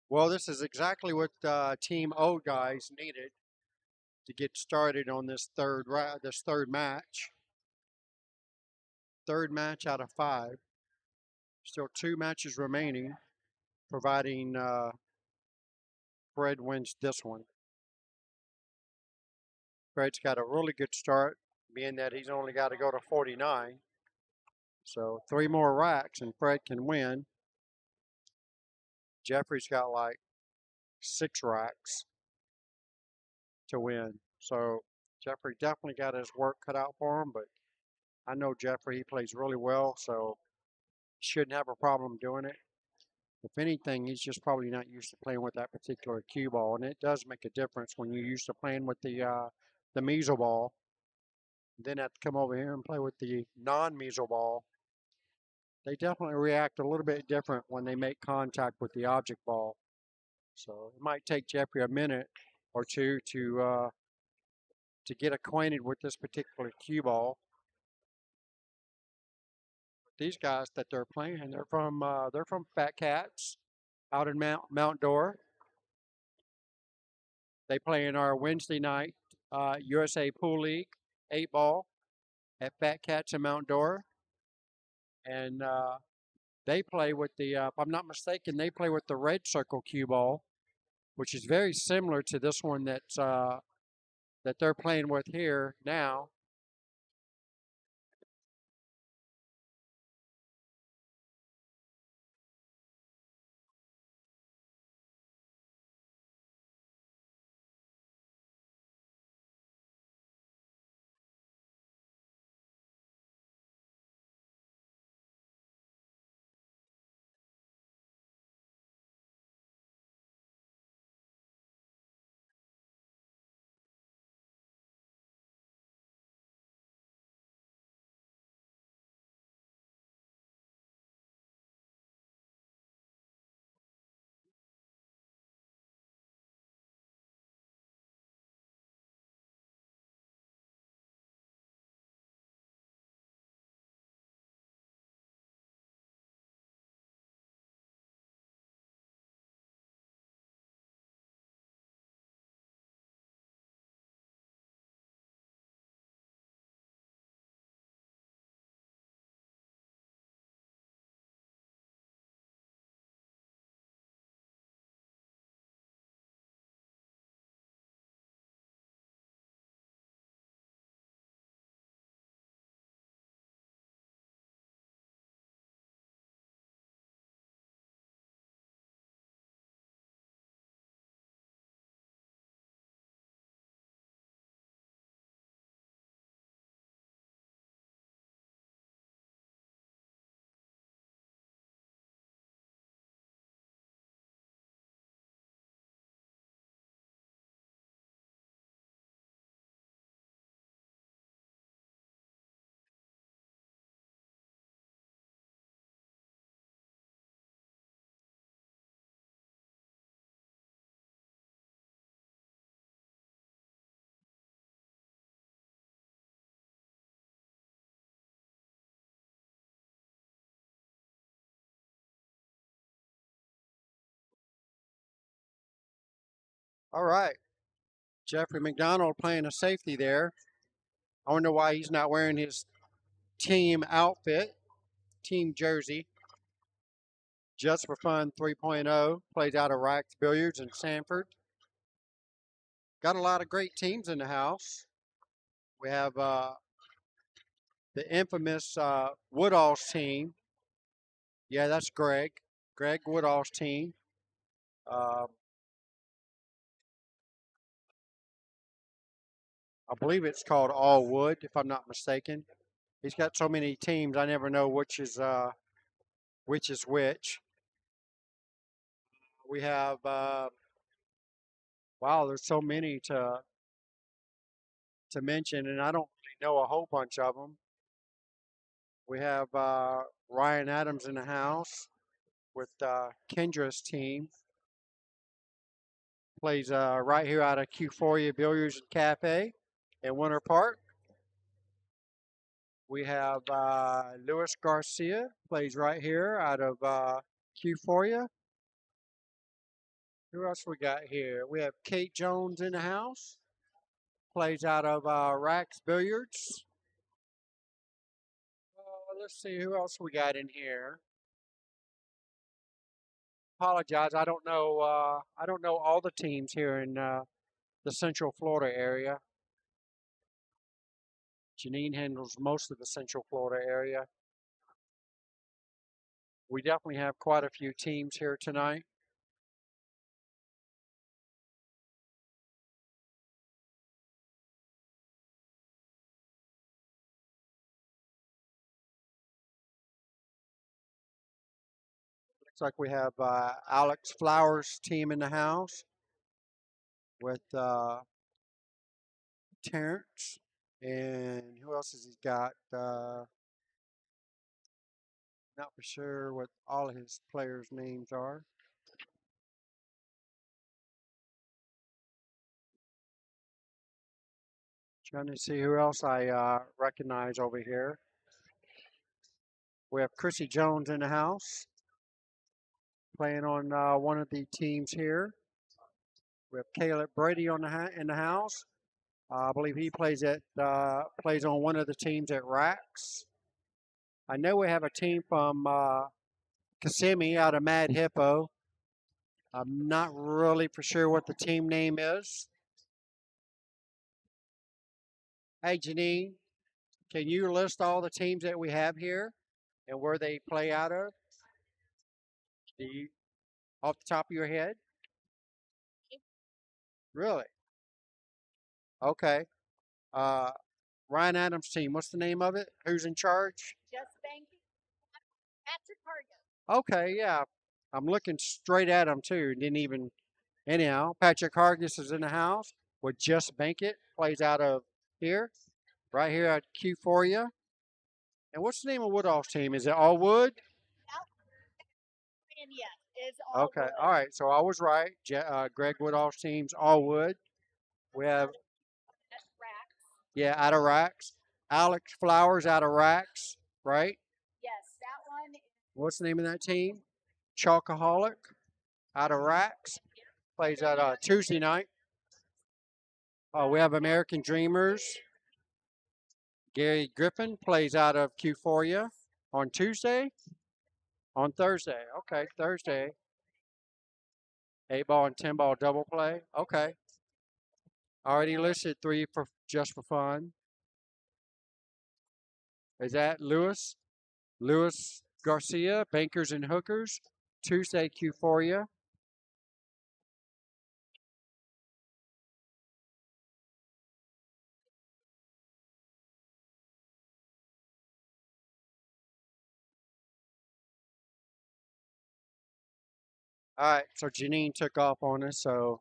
Well, this is exactly what Team O guys needed to get started on this third match. Third match out of 5. Still 2 matches remaining, providing Fred wins this one. Fred's got a really good start, being that he's only got to go to 49. So 3 more racks and Fred can win. Jeffrey's got like 6 racks to win. So Jeffrey definitely got his work cut out for him, but I know Jeffrey, he plays really well, so shouldn't have a problem doing it. If anything, he's just probably not used to playing with that particular cue ball, and it does make a difference when you're used to playing with the measle ball. Then have to come over here and play with the non-measle ball. they definitely react a little bit different when they make contact with the object ball. So it might take Jeffrey a minute or two to get acquainted with this particular cue ball. These guys that they're playing, they're from Fat Cats out in Mount Dora. They play in our Wednesday night USA Pool League 8-ball at Fat Cats in Mount Dora, and they play with the, if I'm not mistaken, they play with the red circle cue ball, which is very similar to this one that they're playing with here now. All right, Jeffrey McDonald playing a safety there. I wonder why he's not wearing his team outfit, team jersey. Just for Fun 3.0 plays out of Racks Billiards in Sanford. Got a lot of great teams in the house. We have the infamous Woodall's team. Yeah, that's Greg. Greg Woodall's team. Uh, I believe it's called All Wood, if I'm not mistaken. He's got so many teams, I never know which is which. We have wow, there's so many to mention, and I don't really know a whole bunch of them. We have Ryan Adams in the house with Kendra's team. Plays right here out of Q4 Billiards and Cafe in Winter Park. We have Luis Garcia, plays right here out of Q4. Who else we got here? We have Kate Jones in the house, plays out of Rax Billiards. Let's see who else we got in here. Apologize, I don't know. I don't know all the teams here in the Central Florida area. Janine handles most of the Central Florida area. We definitely have quite a few teams here tonight. Looks like we have Alex Flowers' team in the house with Terrence. And who else has he got? Not for sure what all of his players' names are. Trying to see who else I recognize over here. We have Chrissy Jones in the house, playing on one of the teams here. We have Caleb Brady on in the house. I believe he plays plays on one of the teams at Rax. I know we have a team from Kissimmee out of Mad Hippo. I'm not really for sure what the team name is. Hey, Janine, can you list all the teams that we have here and where they play out of? Do you, off the top of your head? Really? Okay. Uh, Ryan Adams' team. What's the name of it? Who's in charge? Just banking. Patrick Cargo. Okay, yeah. I'm looking straight at him too. Didn't even. Anyhow, Patrick Hargis is in the house with Just Bank It. Plays out of here, right here at Q4. And what's the name of Woodall's team? Is it All Wood? And yes, it's all Okay, wood. all right. So I was right. Greg Woodall's team's All Wood. We have That's racks. yeah, out of Racks. Alex Flowers out of Racks, right? Yes, that one. What's the name of that team? Chalkaholic out of Racks. Plays at Tuesday night. We have American Dreamers. Gary Griffin plays out of Q4 on Tuesday. On Thursday. Okay, Thursday. 8-ball and 10-ball double play. Okay. Already listed 3 for just for fun. Is that Lewis? Lewis Garcia, Bankers and Hookers, Tuesday Q4. All right, so Janine took off on us, so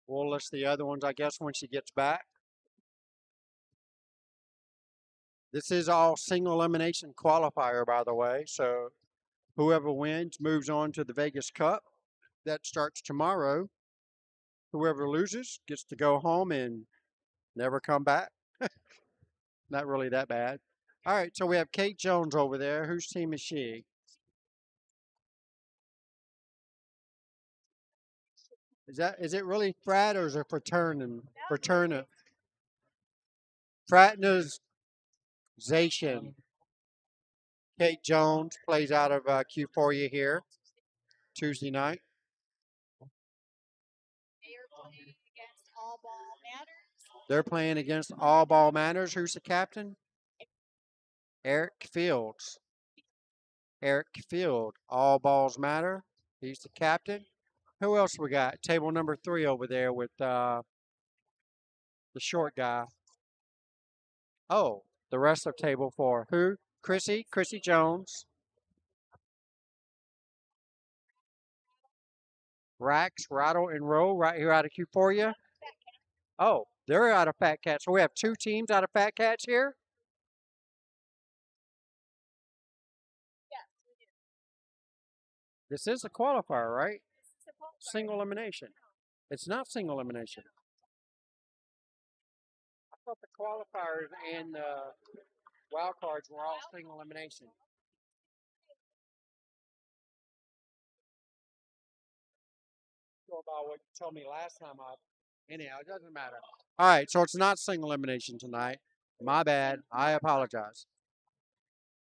we'll list the other ones, I guess, when she gets back. This is all single elimination qualifier, by the way, so whoever wins moves on to the Vegas Cup. That starts tomorrow. Whoever loses gets to go home and never come back. Not really that bad. All right, so we have Kate Jones over there. Whose team is she? Is it really frat or is it fraternization? Kate Jones plays out of Q4 here Tuesday night. They are playing against All Ball Matters. They're playing against All Ball Matters. Who's the captain? Eric Fields. Eric Field. All balls matter. He's the captain. Who else we got? Table number 3 over there with the short guy. Oh, the rest of table 4. Who? Chrissy Jones. Rax, Rattle, and Roll right here out of Q4. Oh, they're out of Fat Cats. So we have 2 teams out of Fat Cats here. Yes, we do. This is a qualifier, right? This is a qualifier. Single elimination. It's not single elimination. I thought the qualifiers and wild cards were all single elimination. Go about what you told me last time. Anyhow, it doesn't matter. All right, so it's not single elimination tonight. My bad. I apologize.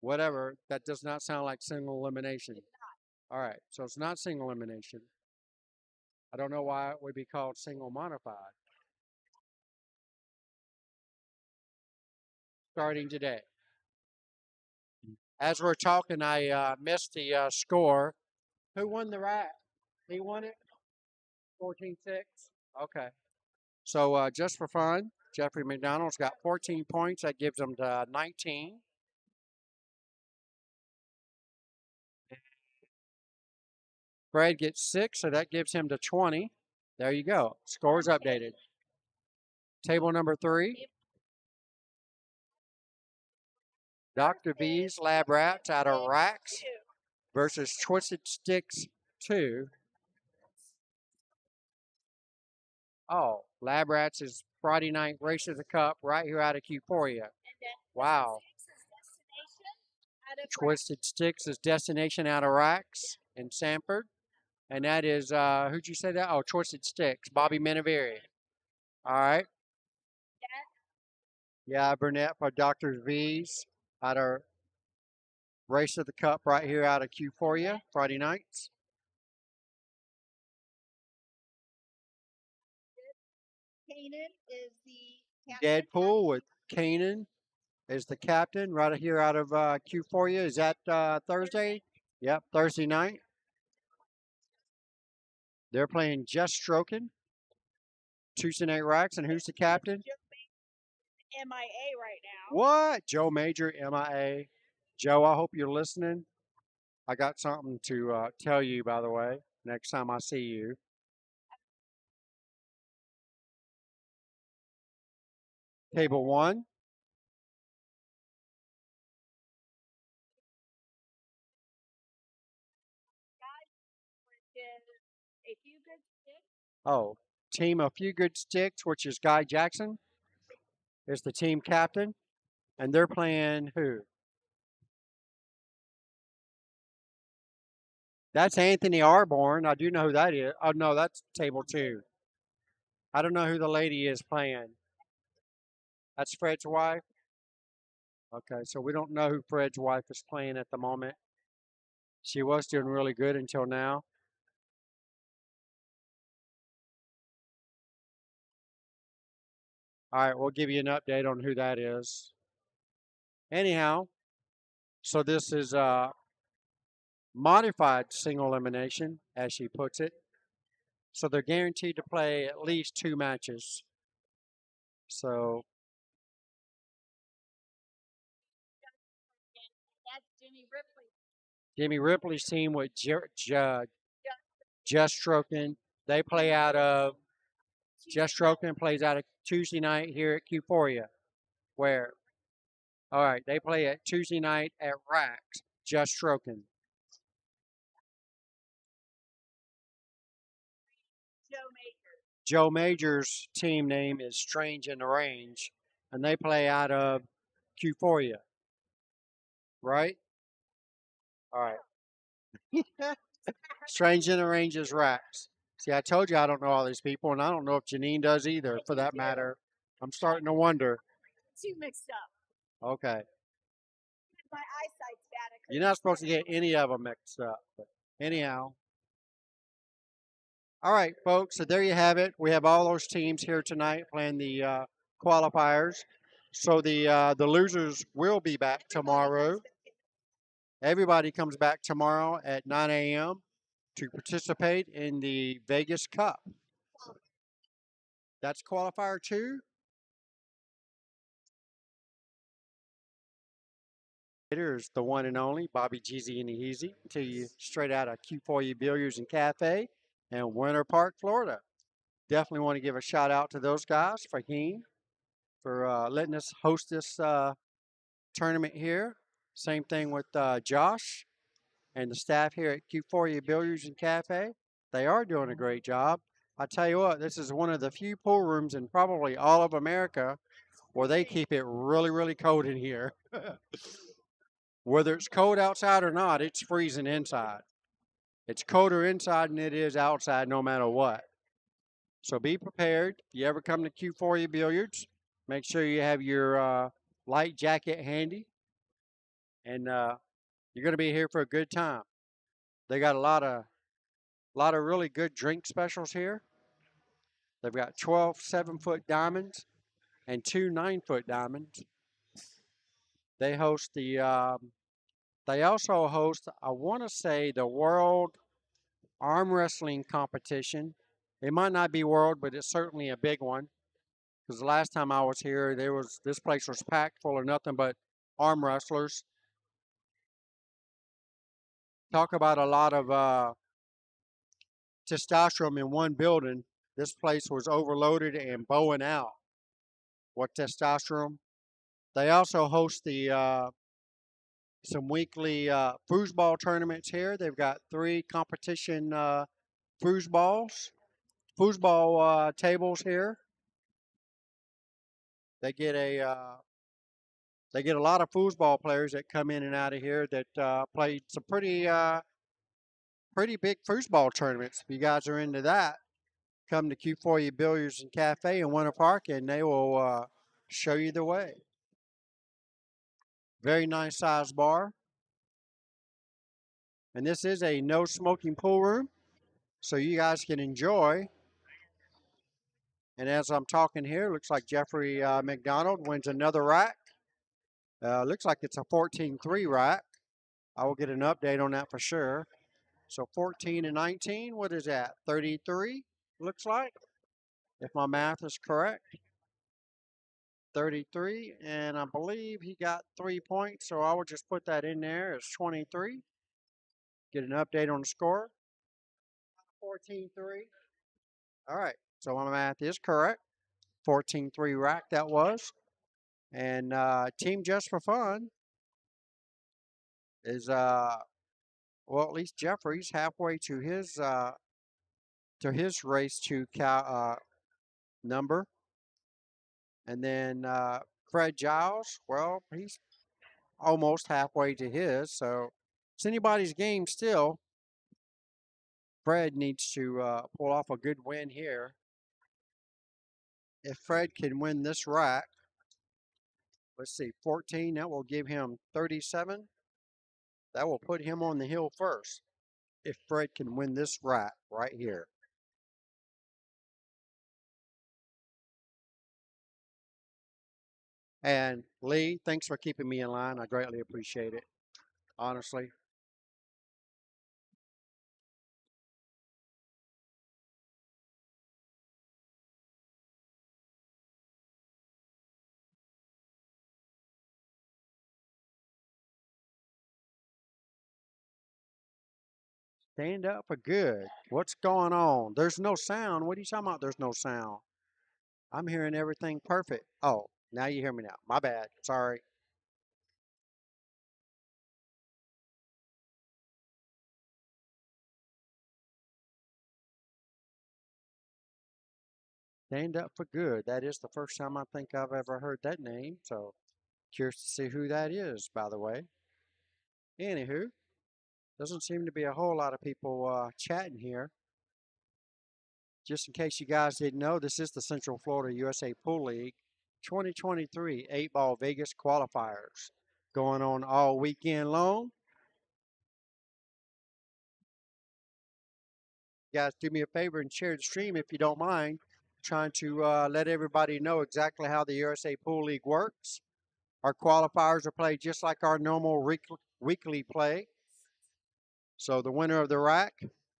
Whatever. That does not sound like single elimination. All right, so it's not single elimination. I don't know why it would be called single modified. Starting today. As we're talking, I missed the score. Who won the rack? He won it? 14-6? Okay. So just for fun, Jeffrey McDonald's got 14 points. That gives him to 19. Brad gets 6, so that gives him to 20. There you go. Scores updated. Table number 3. Dr. V's Lab Rats out of Racks versus Twisted Sticks 2. Oh, Lab Rats is Friday night race of the cup right here out of Euphoria. Wow. Twisted Sticks is Destination out of Racks in Sanford. And that is, who'd you say that? Oh, Twisted Sticks, Bobby Menaveri. All right. Yeah, Burnett for Dr. V's out of Race of the Cup right here out of Q4 Friday nights. Kanan is the Deadpool with Kanan is the captain right here out of Q4. Is that Thursday? Yep, Thursday night. They're playing Just Stroking, Tuesday Night Racks, and who's the captain? MIA right now. What? Joe Major, MIA. Joe, I hope you're listening. I got something to tell you, by the way, next time I see you. Table 1. A few good sticks. Oh, team A Few Good Sticks, which is Guy Jackson, is the team captain. And they're playing who? That's Anthony Arborn. I do know who that is. Oh, no, that's table 2. I don't know who the lady is playing. That's Fred's wife? Okay, so we don't know who Fred's wife is playing at the moment. She was doing really good until now. All right, we'll give you an update on who that is. Anyhow, so this is modified single elimination, as she puts it. So they're guaranteed to play at least 2 matches. So That's Jimmy Ripley. Jimmy Ripley's team with Just Stroking, they play out of Just Stroking plays out of Tuesday night here at Q4. Where? All right, they play at Tuesday night at Racks, Just Stroking. Joe Major's team name is Strange in the Range, and they play out of Q4. Right? All right. Strange in the Range is Racks. See, I told you I don't know all these people, and I don't know if Janine does either, for that matter. I'm starting to wonder. Too mixed up. Okay. My eyesight's bad. You're not supposed to get any of them mixed up. But anyhow. All right, folks. So there you have it. We have all those teams here tonight playing the qualifiers. So the losers will be back tomorrow. Everybody comes back tomorrow at 9 a.m. to participate in the Vegas Cup. That's qualifier 2. Is the one and only Bobby Jeezy and the Easy to you straight out of Q4 Billiards and Cafe in Winter Park, Florida. Definitely want to give a shout out to those guys, Fahim, for letting us host this tournament here. Same thing with Josh and the staff here at Q4 Billiards and Cafe. They are doing a great job. I tell you what, this is one of the few pool rooms in probably all of America where they keep it really, really cold in here. Whether it's cold outside or not, it's freezing inside. It's colder inside than it is outside no matter what. So be prepared. If you ever come to Q4 Billiards, make sure you have your light jacket handy. And you're going to be here for a good time. They got a lot of really good drink specials here. They've got 12 7-foot diamonds and 2 9-foot diamonds. They host they also host, I want to say, the World Arm Wrestling Competition. It might not be world, but it's certainly a big one. Because the last time I was here, this place was packed full of nothing but arm wrestlers. Talk about a lot of testosterone in one building. This place was overloaded and bowing out with testosterone. They also host the some weekly foosball tournaments here. They've got 3 competition foosball tables here. They get a lot of foosball players that come in and out of here that play some pretty big foosball tournaments. If you guys are into that, come to Q4U Billiards and Cafe in Winter Park, and they will show you the way. Very nice size bar. And this is a no smoking pool room, so you guys can enjoy. And as I'm talking here, looks like Jeffrey McDonald wins another rack. Looks like it's a 14-3 rack. I will get an update on that for sure. So 14 and 19, what is that? 33, looks like, if my math is correct. 33, and I believe he got 3 points, so I will just put that in there as 23. Get an update on the score. 14-3. All right, so my math is correct. 14-3 rack that was. And Team Just for Fun is, well, at least Jeffrey's halfway to his race to number. And then Fred Giles, well, he's almost halfway to his. So it's anybody's game still. Fred needs to pull off a good win here. If Fred can win this rack, let's see, 14, that will give him 37. That will put him on the hill first. If Fred can win this rack right here. And Lee, thanks for keeping me in line. I greatly appreciate it, honestly. Stand up for good. What's going on? There's no sound. What are you talking about? There's no sound. I'm hearing everything perfect. Oh, now you hear me now. My bad. Sorry. Stand up for good. That is the first time I think I've ever heard that name. So curious to see who that is, by the way. Anywho, doesn't seem to be a whole lot of people chatting here. Just in case you guys didn't know, this is the Central Florida USA Pool League 2023 8-Ball Vegas Qualifiers going on all weekend long. You guys, do me a favor and share the stream if you don't mind. Trying to let everybody know exactly how the USA Pool League works. Our qualifiers are played just like our normal weekly play. So the winner of the rack,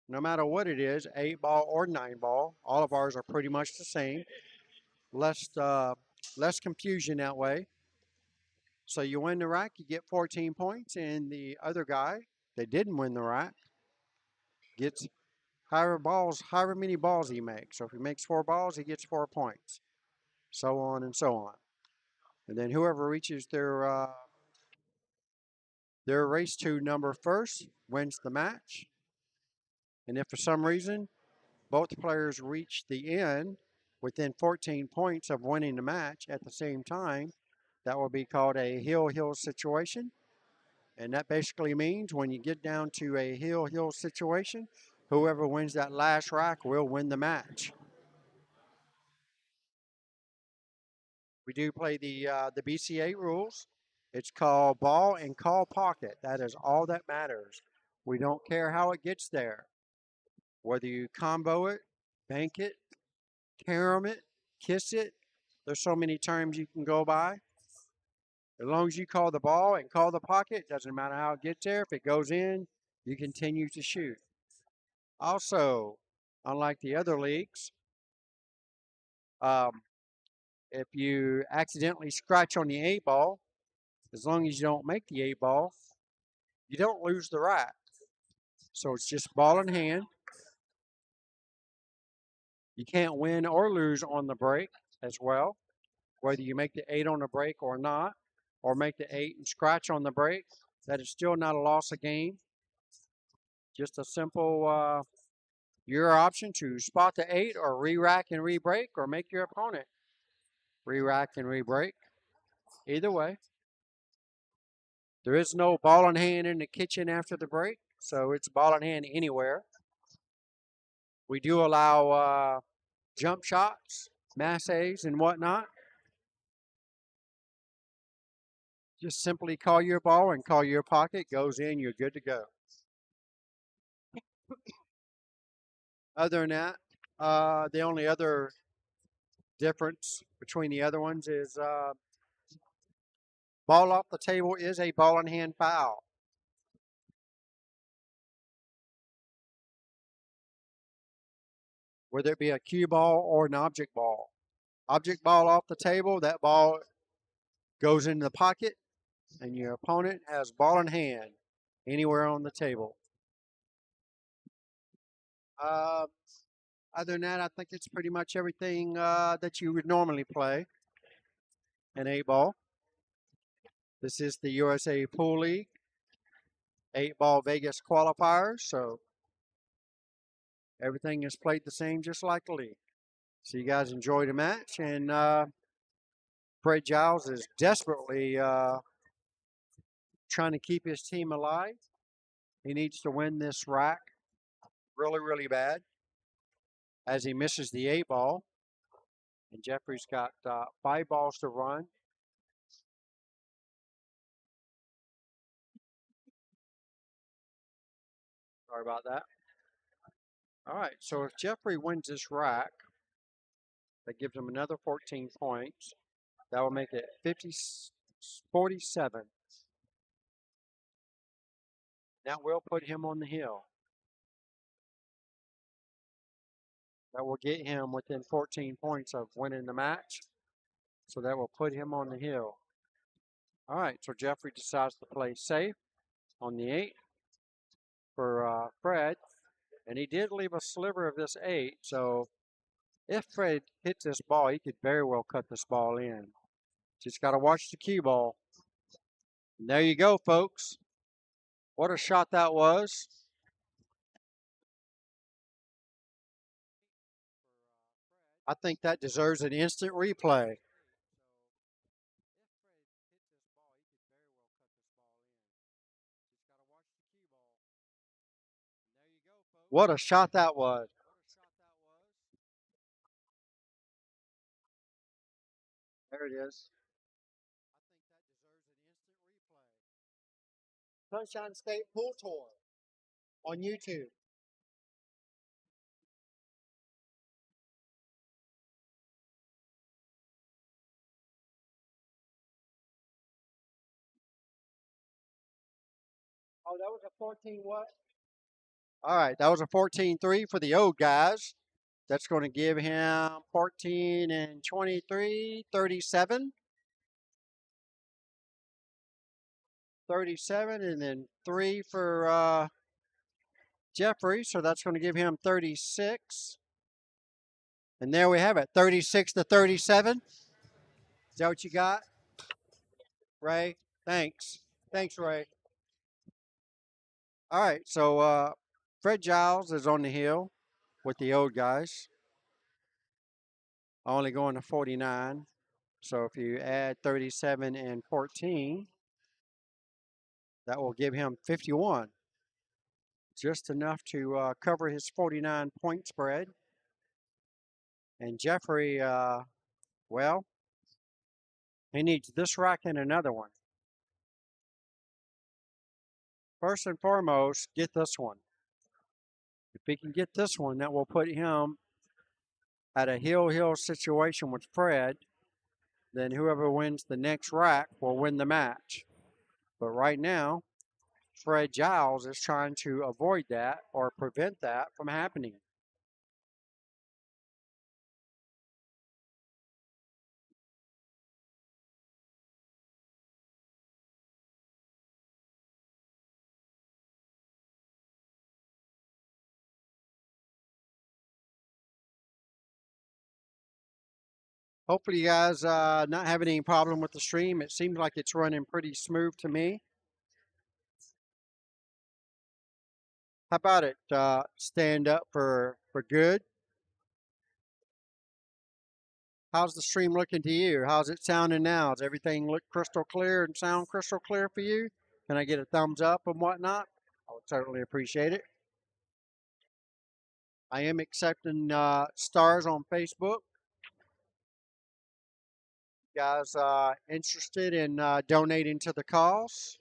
no matter what it is, 8-ball or 9-ball, all of ours are pretty much the same. Less confusion that way. So you win the rack, you get 14 points, and the other guy that didn't win the rack gets however many balls he makes. So if he makes 4 balls, he gets 4 points. So on and so on. And then whoever reaches their race to number first wins the match. And if for some reason both players reach the end within 14 points of winning the match at the same time, that will be called a hill-hill situation. And that basically means when you get down to a hill-hill situation, whoever wins that last rack will win the match. We do play the BCA rules. It's called ball and call pocket. That is all that matters. We don't care how it gets there. Whether you combo it, bank it, carom it, kiss it, there's so many terms you can go by. As long as you call the ball and call the pocket, doesn't matter how it gets there. If it goes in, you continue to shoot. Also, unlike the other leagues, if you accidentally scratch on the 8-ball, as long as you don't make the 8-ball, you don't lose the rack. So it's just ball in hand. You can't win or lose on the break as well, whether you make the 8 on the break or not, or make the 8 and scratch on the break. that is still not a loss of game. Just a simple your option to spot the 8 or re-rack and re-break or make your opponent re-rack and re-break. Either way. There is no ball in hand in the kitchen after the break, so it's ball in hand anywhere. We do allow jump shots, masses, and whatnot. Just simply call your ball and call your pocket. Goes in, you're good to go. Other than that, the only other difference between the other ones is ball off the table is a ball in hand foul. Whether it be a cue ball or an object ball. Object ball off the table, that ball goes into the pocket, and your opponent has ball in hand anywhere on the table. Other than that, I think it's pretty much everything that you would normally play in 8-ball. This is the USA Pool League 8-ball Vegas qualifiers, so everything is played the same, just like the league. So you guys enjoy the match, and Fred Giles is desperately trying to keep his team alive. He needs to win this rack really, really bad as he misses the 8-ball. And Jeffrey's got 5 balls to run. Sorry about that. All right, so if Jeffrey wins this rack, that gives him another 14 points. That will make it 47. That will put him on the hill. That will get him within 14 points of winning the match. So that will put him on the hill. All right, so Jeffrey decides to play safe on the 8 for Fred. And he did leave a sliver of this 8. So if Fred hits this ball, he could very well cut this ball in. Just got to watch the cue ball. And there you go, folks. What a shot that was. I think that deserves an instant replay. What a shot that was. There it is. Sunshine State Pool Tour on YouTube. Oh, that was a 14 what? All right, that was a 14-3 for the old guys. That's going to give him 14 and 23, 37. 37, and then 3 for Jeffrey, so that's going to give him 36. And there we have it, 36 to 37. Is that what you got, Ray? Thanks. Thanks, Ray. All right, so Fred Giles is on the hill with the old guys. Only going to 49. So if you add 37 and 14, that will give him 51. Just enough to cover his 49-point spread. And Jeffrey, well, he needs this rack and another one. First and foremost, get this one. If he can get this one, that will put him at a heel-heel situation with Fred. Then whoever wins the next rack will win the match. But right now, Fred Giles is trying to avoid that or prevent that from happening. Hopefully you guys not having any problem with the stream. It seems like it's running pretty smooth to me. How about it? Stand up for good. How's the stream looking to you? How's it sounding now? Does everything look crystal clear and sound crystal clear for you? Can I get a thumbs up and whatnot? I would certainly appreciate it. I am accepting stars on Facebook. You guys interested in donating to the cause?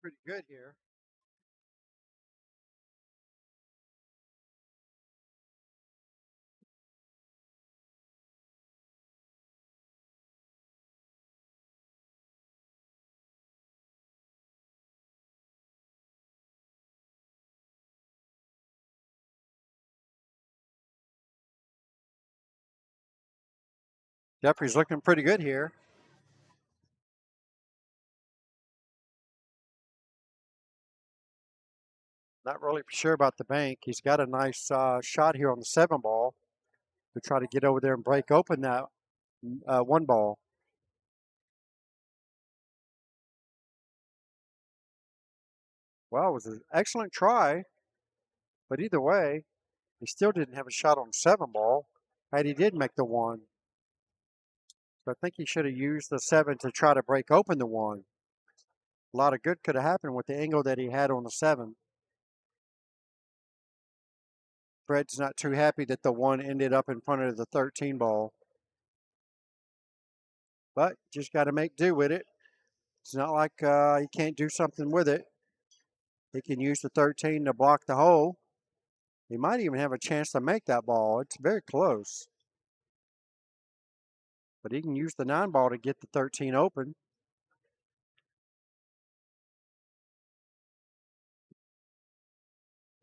pretty good here. Jeffrey's looking pretty good here. Not really sure about the bank. He's got a nice shot here on the 7 ball to try to get over there and break open that 1 ball. Well, it was an excellent try, but either way, he still didn't have a shot on the 7 ball. And he did make the 1. So I think he should have used the 7 to try to break open the 1. A lot of good could have happened with the angle that he had on the 7. Fred's not too happy that the 1 ended up in front of the 13 ball. But just got to make do with it. It's not like he can't do something with it. He can use the 13 to block the hole. He might even have a chance to make that ball. It's very close. But he can use the 9 ball to get the 13 open.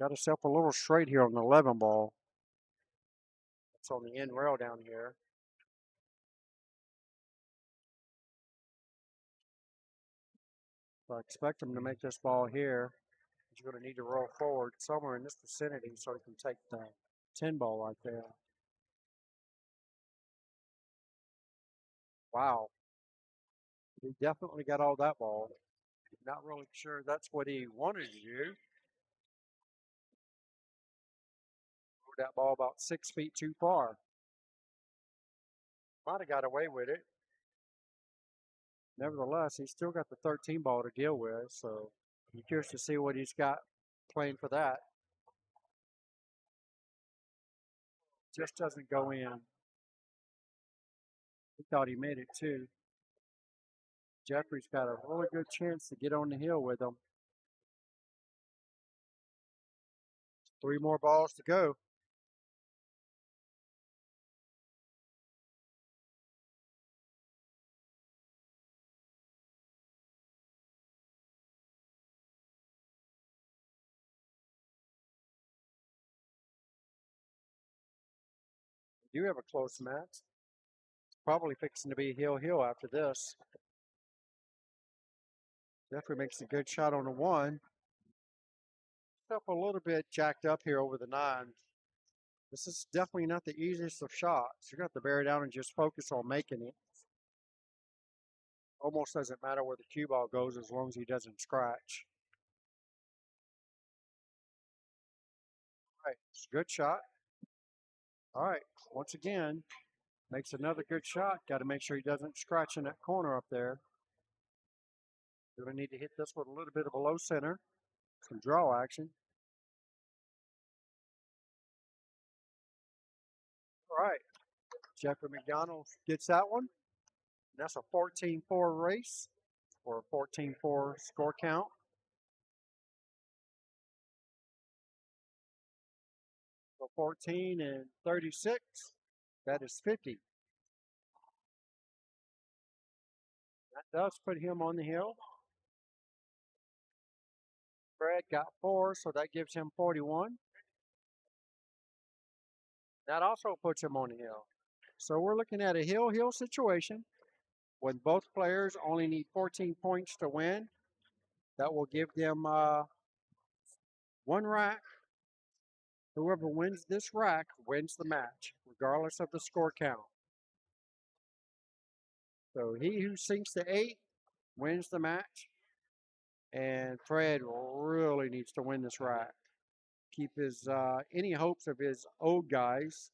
Got himself a little straight here on the 11 ball. It's on the end rail down here. So I expect him to make this ball here. He's going to need to roll forward somewhere in this vicinity so he can take the 10 ball right there. Wow. He definitely got all that ball. Not really sure that's what he wanted to do. Threw that ball about 6 feet too far. Might have got away with it. Nevertheless, he's still got the 13 ball to deal with, so I'm curious to see what he's got playing for that. Just doesn't go in. He thought he made it too. Jeffrey's got a really good chance to get on the hill with him. 3 more balls to go. We do have a close match. It's probably fixing to be hill after this. Jeffrey makes a good shot on the 1. Up a little bit jacked up here over the 9. This is definitely not the easiest of shots. You got to bear down and just focus on making it. Almost doesn't matter where the cue ball goes as long as he doesn't scratch. All right, it's a good shot. All right, once again, makes another good shot. Got to make sure he doesn't scratch in that corner up there. We're going to need to hit this with a little bit of a low center. Some draw action. All right, Jeffrey McDonald gets that one. And that's a 14-4 race or a 14-4 score count. So 14 and 36, that is 50. That does put him on the hill. Fred got 4, so that gives him 41. That also puts him on the hill. So we're looking at a hill situation when both players only need 14 points to win. That will give them 1 rack. Whoever wins this rack wins the match, regardless of the score count. So he who sinks to 8 wins the match. And Fred really needs to win this rack. Keep his any hopes of his old guys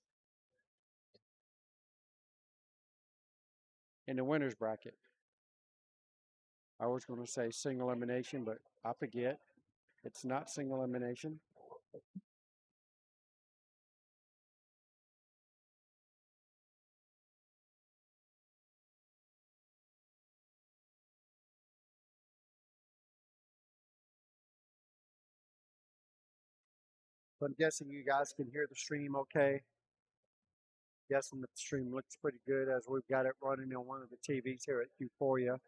in the winner's bracket. I was going to say single elimination, but I forget. It's not single elimination. So I'm guessing you guys can hear the stream okay. Guessing that the stream looks pretty good as we've got it running on one of the TVs here at Q4. You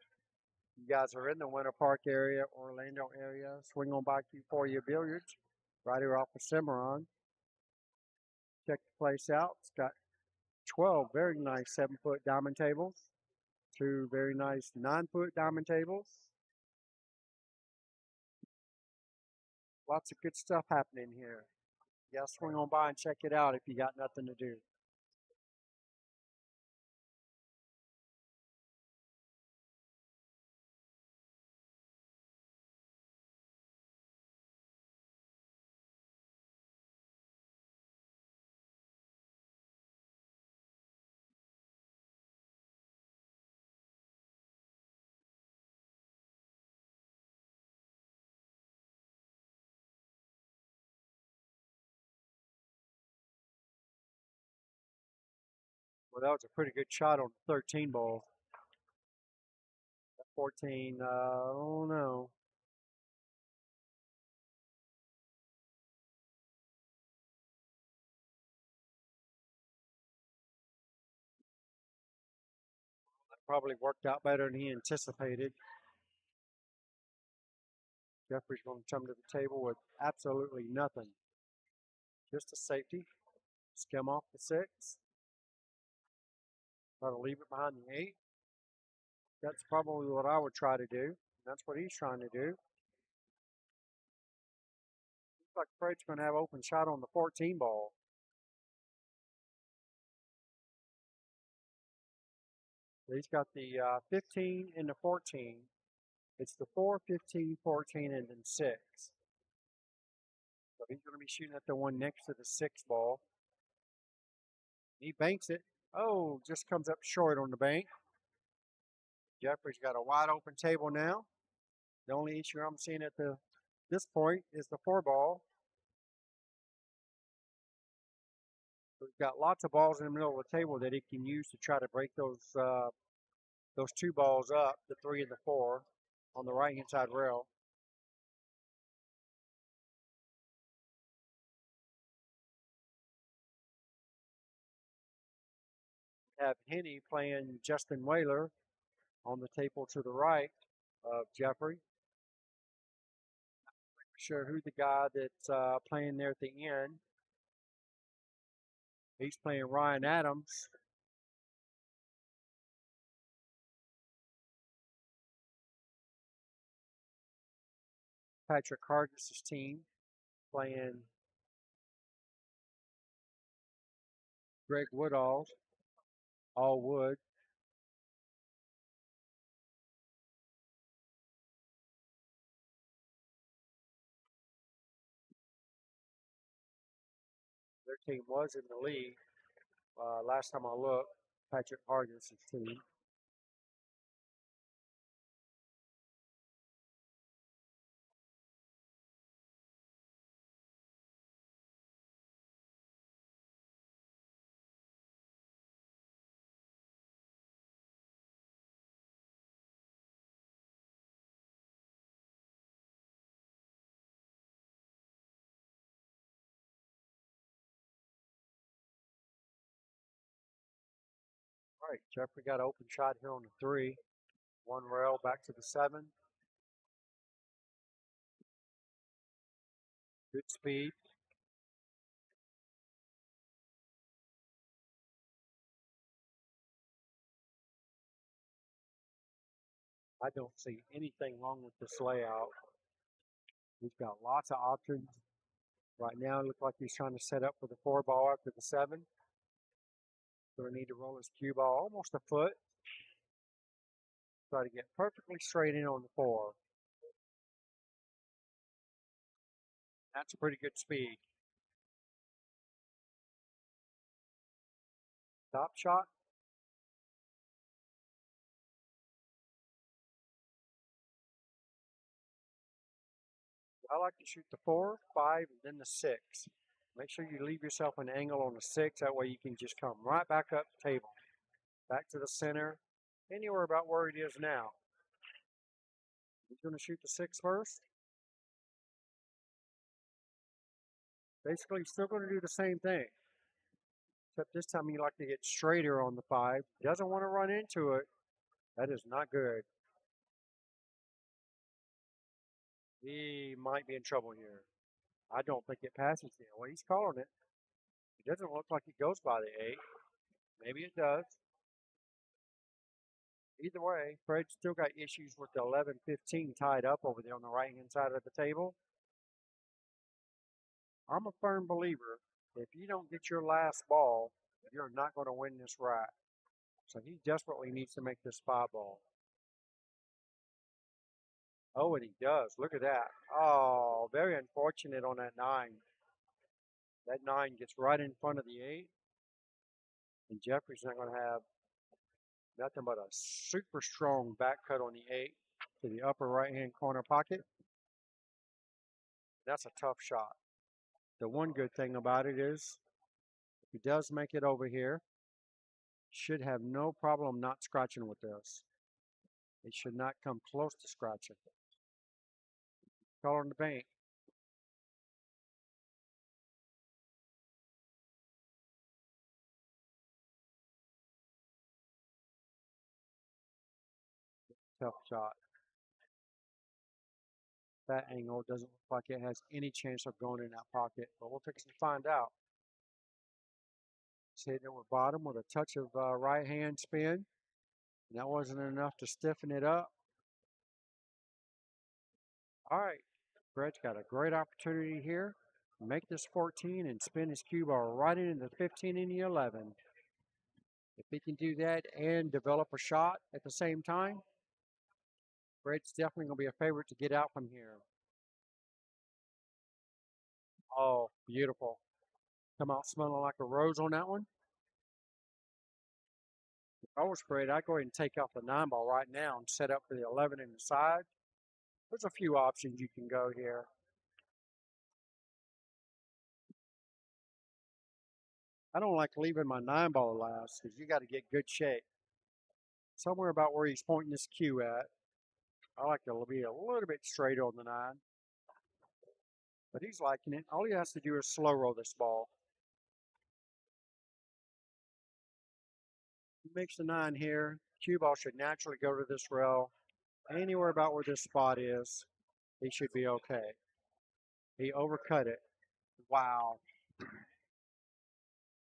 guys are in the Winter Park area, Orlando area. Swing on by Q4 Billiards, right here off of Cimarron. Check the place out. It's got 12 very nice 7-foot diamond tables, 2 very nice 9-foot diamond tables. Lots of good stuff happening here. You gotta swing on by and check it out if you got nothing to do. Well, that was a pretty good shot on the 13 ball. 14, oh no. That probably worked out better than he anticipated. Jeffrey's going to come to the table with absolutely nothing. Just a safety. Skim off the 6. Try to leave it behind the 8. That's probably what I would try to do. That's what he's trying to do. Looks like Fred's going to have open shot on the 14 ball. He's got the 15 and the 14. It's the 4, 15, 14, and then 6. So he's going to be shooting at the one next to the 6 ball. He banks it. Oh, just comes up short on the bank. Jeffrey's got a wide open table now. The only issue I'm seeing at this point is the 4 ball. We've got lots of balls in the middle of the table that he can use to try to break those 2 balls up, the 3 and the 4, on the right-hand side rail. Have Henny playing Justin Whaler on the table to the right of Jeffrey. Not sure who the guy that's playing there at the end. He's playing Ryan Adams. Patrick Hargis' team playing Greg Woodall, all wood. Their team was in the league last time I looked. Patrick Hargis' team. All right, Jeffrey got an open shot here on the 3. 1 rail back to the 7. Good speed. I don't see anything wrong with this layout. He's got lots of options. Right now, it looks like he's trying to set up for the 4 ball after the 7. Going to need to roll his cue ball almost a foot. Try to get perfectly straight in on the 4. That's a pretty good speed. Top shot. I like to shoot the 4, 5, and then the 6. Make sure you leave yourself an angle on the 6. That way you can just come right back up the table. Back to the center. Anywhere about where it is now. He's going to shoot the 6 first. Basically, still going to do the same thing. Except this time you like to get straighter on the 5. Doesn't want to run into it. That is not good. He might be in trouble here. I don't think it passes him. Well, he's calling it. It doesn't look like it goes by the 8. Maybe it does. Either way, Fred's still got issues with the 11-15 tied up over there on the right-hand side of the table. I'm a firm believer if you don't get your last ball, you're not going to win this rack. So he desperately needs to make this 5 ball. Oh, and he does. Look at that. Oh, very unfortunate on that 9. That 9 gets right in front of the 8. And Jeffrey's not going to have nothing but a super strong back cut on the 8 to the upper right-hand corner pocket. That's a tough shot. The one good thing about it is, if he does make it over here, should have no problem not scratching with this. It should not come close to scratching. Call on the bank. Tough shot. That angle doesn't look like it has any chance of going in that pocket, but we'll fix it to find out. It's hitting it with bottom with a touch of right hand spin. And that wasn't enough to stiffen it up. All right, Fred's got a great opportunity here. Make this 14 and spin his cue ball right into the 15 and the 11. If he can do that and develop a shot at the same time, Fred's definitely going to be a favorite to get out from here. Oh, beautiful. Come out smelling like a rose on that one. If I was Fred, I'd go ahead and take out the 9 ball right now and set up for the 11 in the side. There's a few options you can go here. I don't like leaving my 9 ball last because you got to get good shape. Somewhere about where he's pointing this cue at. I like to be a little bit straight on the 9. But he's liking it. All he has to do is slow roll this ball. He makes the 9 here. Cue ball should naturally go to this rail. Anywhere about where this spot is, he should be okay. He overcut it. Wow.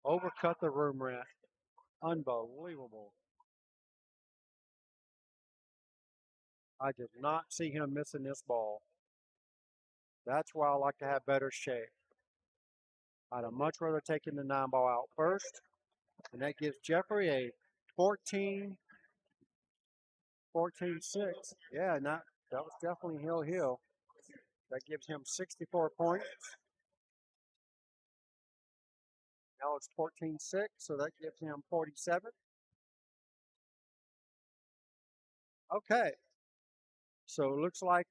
Overcut the room rent. Unbelievable. I did not see him missing this ball. That's why I like to have better shape. I'd have much rather taken the 9 ball out first. And that gives Jeffrey a 14-6. Yeah, that was definitely hill. That gives him 64 points. Now it's 14-6, so that gives him 47. Okay. So it looks like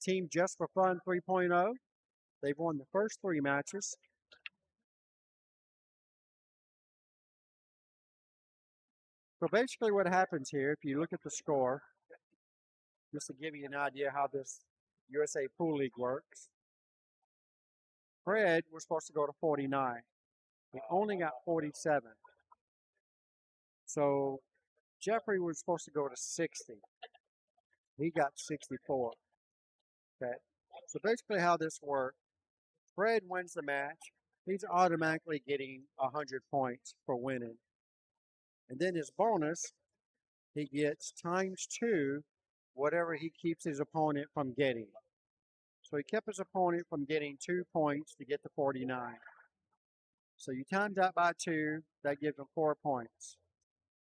Team Just for Fun 3.0. They've won the first 3 matches. So basically what happens here, if you look at the score, just to give you an idea how this USA Pool League works, Fred was supposed to go to 49. He only got 47. So Jeffrey was supposed to go to 60. He got 64. Okay. So basically how this works, Fred wins the match. He's automatically getting 100 points for winning. And then his bonus, he gets ×2 whatever he keeps his opponent from getting. So he kept his opponent from getting 2 points to get to 49. So you times that by 2, that gives him 4 points.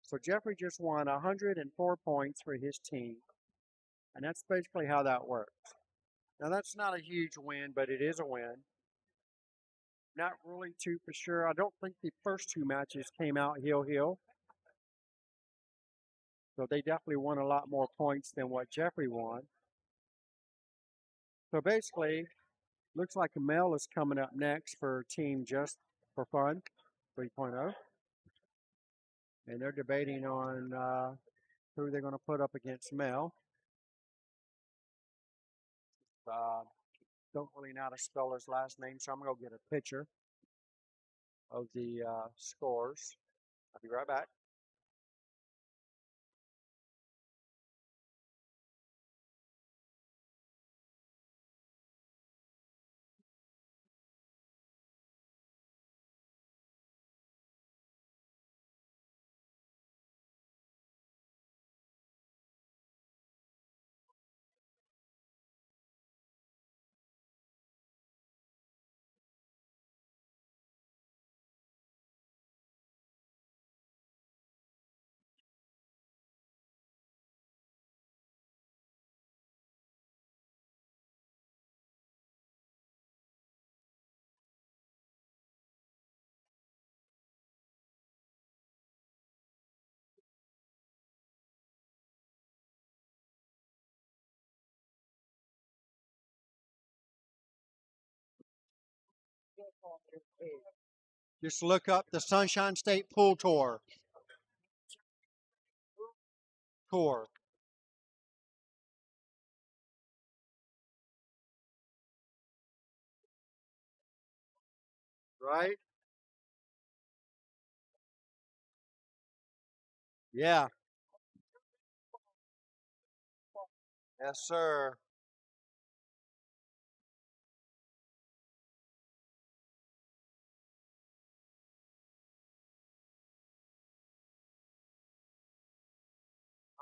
So Jeffrey just won 104 points for his team. And that's basically how that works. Now that's not a huge win, but it is a win. Not really too for sure. I don't think the first 2 matches came out hill. So they definitely won a lot more points than what Jeffrey won. So basically, looks like Mel is coming up next for Team Just for Fun 3.0. And they're debating on who they're going to put up against Mel. don't really know how to spell his last name, so I'm going to go get a picture of the scores. I'll be right back. Just look up the Sunshine State Pool Tour. Right? Yeah. Yes, sir.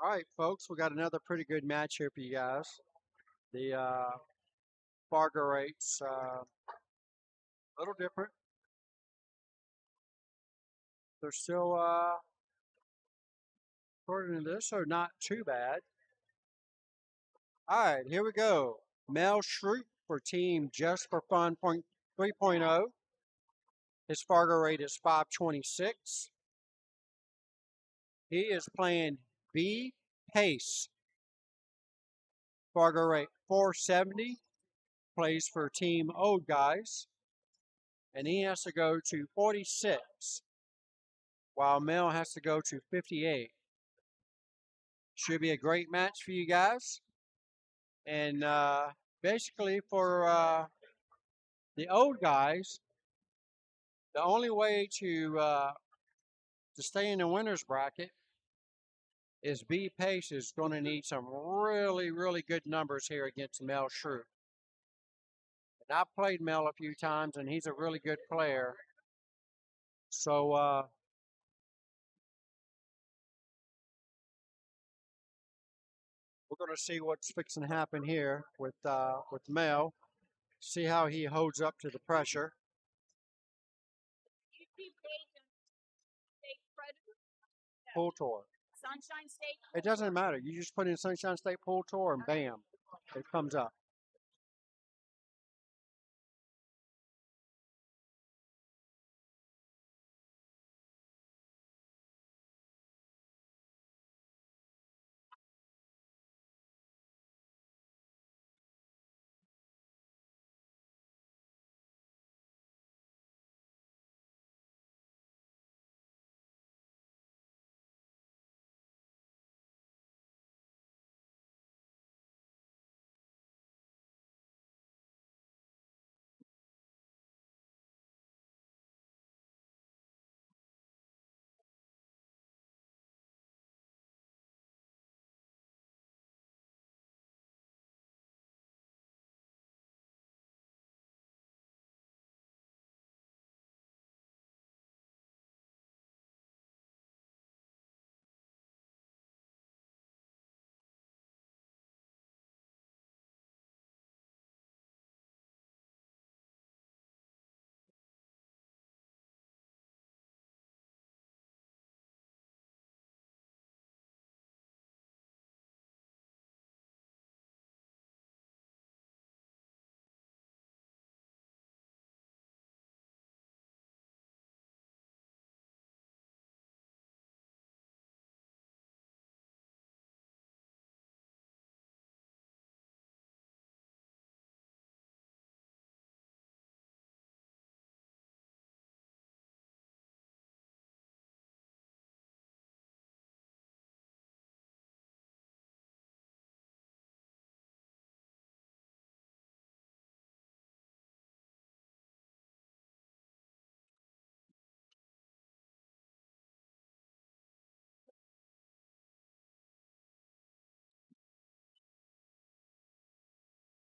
All right, folks, we got another pretty good match here for you guys. The Fargo rates a little different. They're still, according to this, are not too bad. All right, here we go. Mel Shroot for team Just for Fun 3.0. His Fargo rate is 526. He is playing B Pace. Fargo rate 470. Plays for team Old Guys. And he has to go to 46, while Mel has to go to 58. Should be a great match for you guys. And basically, for the Old Guys, the only way to stay in the winners bracket is B Pace is going to need some really, really good numbers here against Mel Shrew. And I've played Mel a few times, and he's a really good player. So we're going to see what's fixing to happen here with Mel. See how he holds up to the pressure. Pool Tour. Sunshine State. It doesn't matter. You just put in Sunshine State Pool Tour and bam, it comes up.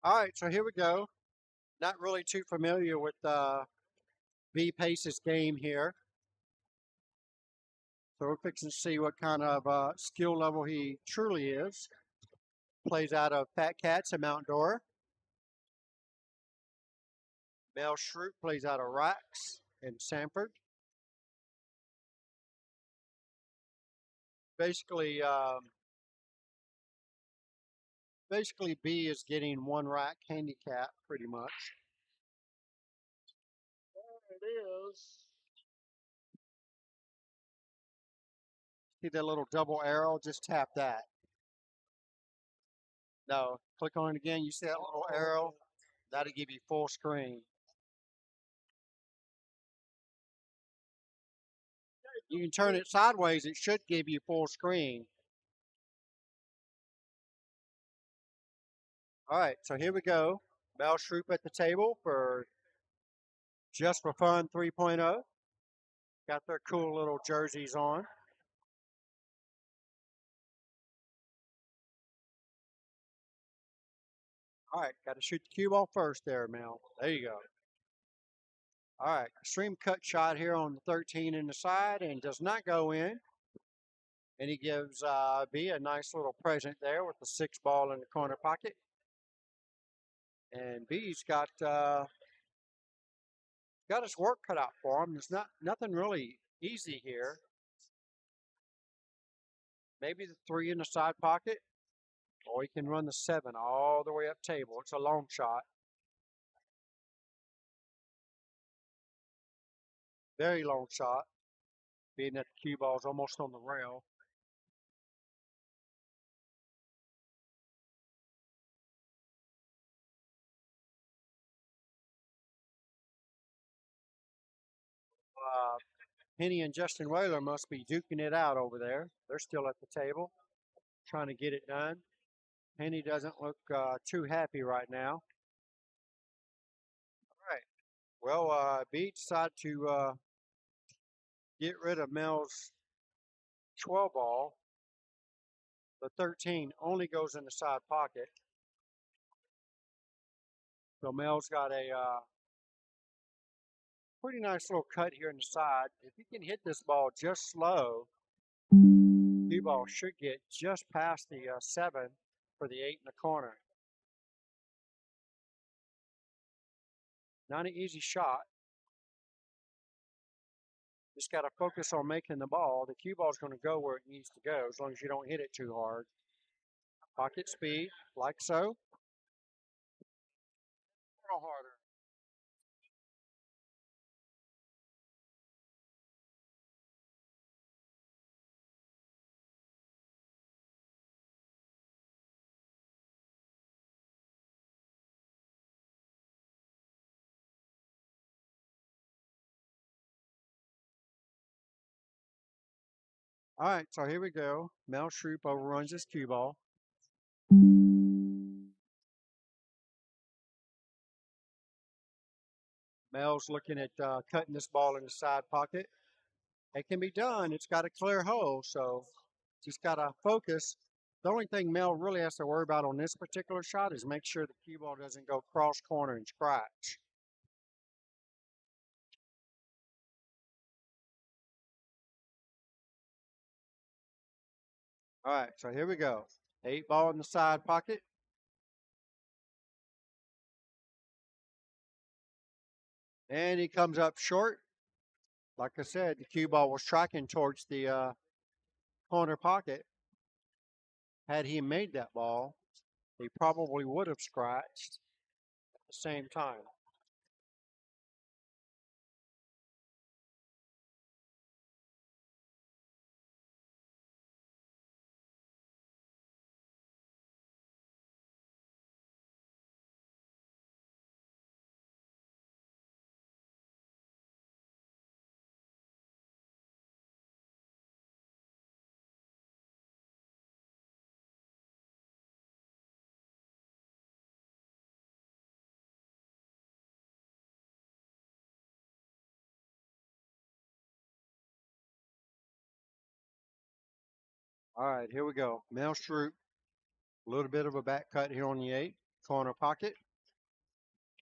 All right, so here we go. Not really too familiar with B Pace's game here. So we're fixing to see what kind of skill level he truly is. Plays out of Fat Cats in Mount Dora. Mel Shroot plays out of Rax in Sanford. Basically, basically B is getting one rack handicap pretty much. There it is. See that little double arrow? Just tap that. No, click on it again. You see that little arrow? That'll give you full screen. You can turn it sideways. It should give you full screen. All right, so here we go. Mel Shroop at the table for Just for Fun 3.0. Got their cool little jerseys on. All right, got to shoot the cue ball first there, Mel. There you go. All right, extreme cut shot here on the 13 in the side and does not go in. And he gives B a nice little present there with the 6 ball in the corner pocket. And B's got his work cut out for him. There's nothing really easy here. Maybe the 3 in the side pocket, or he can run the 7 all the way up table. It's a long shot. Very long shot, being that the cue ball is almost on the rail. Penny and Justin Whaler must be duking it out over there. They're still at the table trying to get it done. Penny doesn't look too happy right now. All right. Well, B decided to get rid of Mel's 12 ball. The 13 only goes in the side pocket. So Mel's got a pretty nice little cut here in the side. If he can hit this ball just slow, cue ball should get just past the 7 for the 8 in the corner. Not an easy shot. Just got to focus on making the ball. The cue ball is going to go where it needs to go as long as you don't hit it too hard. Pocket speed, like so. A little harder. All right, so here we go. Mel Shroop overruns his cue ball. Mel's looking at cutting this ball in the side pocket. It can be done. It's got a clear hole, so just got to focus. The only thing Mel really has to worry about on this particular shot is make sure the cue ball doesn't go cross corner and scratch. All right, so here we go. 8 ball in the side pocket. And he comes up short. Like I said, the cue ball was tracking towards the corner pocket. Had he made that ball, he probably would have scratched at the same time. All right, here we go. Mel Shroop, a little bit of a back cut here on the 8. corner pocket.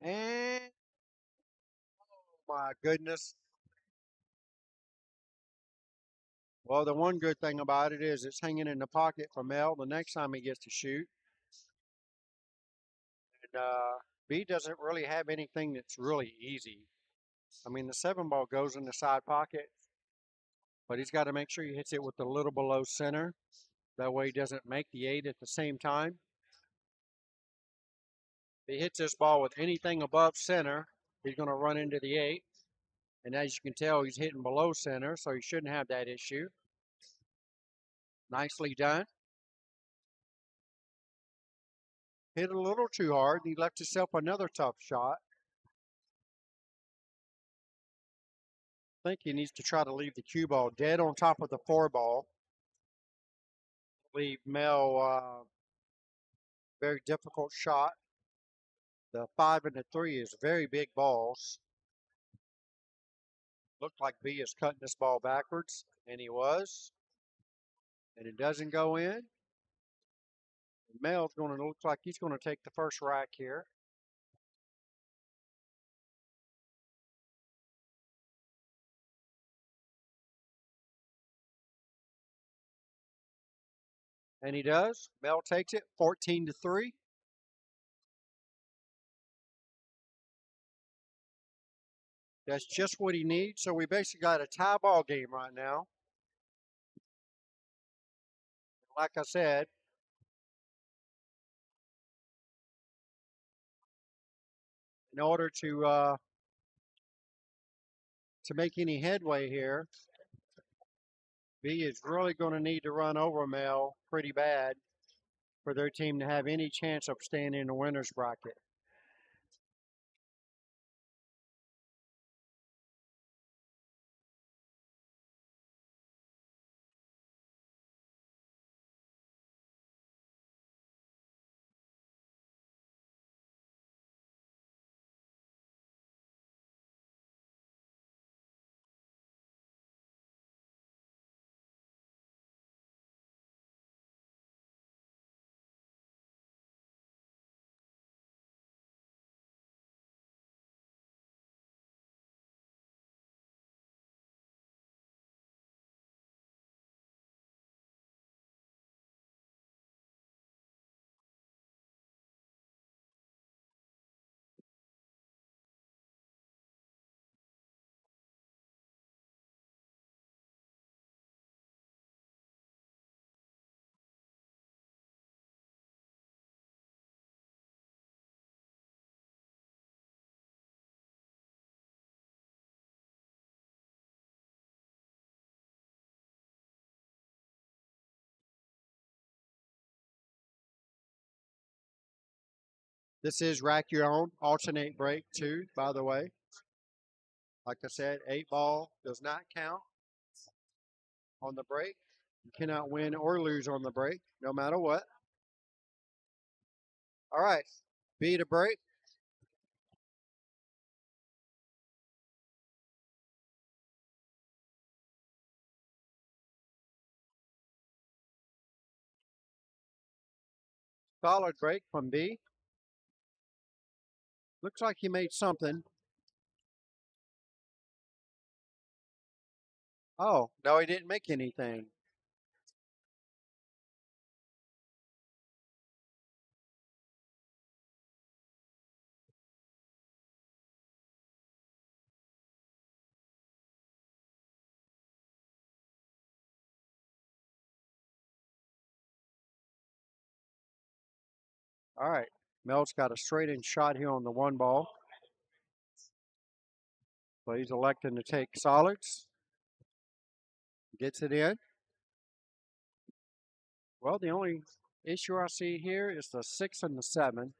And, oh my goodness. Well, the one good thing about it is it's hanging in the pocket for Mel the next time he gets to shoot. And B doesn't really have anything that's really easy. I mean, the 7 ball goes in the side pocket, but he's got to make sure he hits it with a little below center. That way he doesn't make the 8 at the same time. If he hits this ball with anything above center, he's going to run into the 8. And as you can tell, he's hitting below center, so he shouldn't have that issue. Nicely done. Hit a little too hard. He left himself another tough shot. I think he needs to try to leave the cue ball dead on top of the 4 ball. Leave Mel very difficult shot. The 5 and the 3 is very big balls. Looked like B is cutting this ball backwards, and he was. And it doesn't go in. Mel's going to look like he's going to take the first rack here. And he does. Mel takes it 14-3. That's just what he needs. So we basically got a tie ball game right now. Like I said, in order to make any headway here, B is really going to need to run over Mel pretty bad for their team to have any chance of staying in the winner's bracket. This is rack your own, alternate break too, by the way. Like I said, 8 ball does not count on the break. You cannot win or lose on the break, no matter what. All right, B to break. Solid break from B. Looks like he made something. Oh, no, he didn't make anything. All right, Mel's got a straight-in shot here on the 1 ball. So he's electing to take solids. Gets it in. Well, the only issue I see here is the 6 and the 7.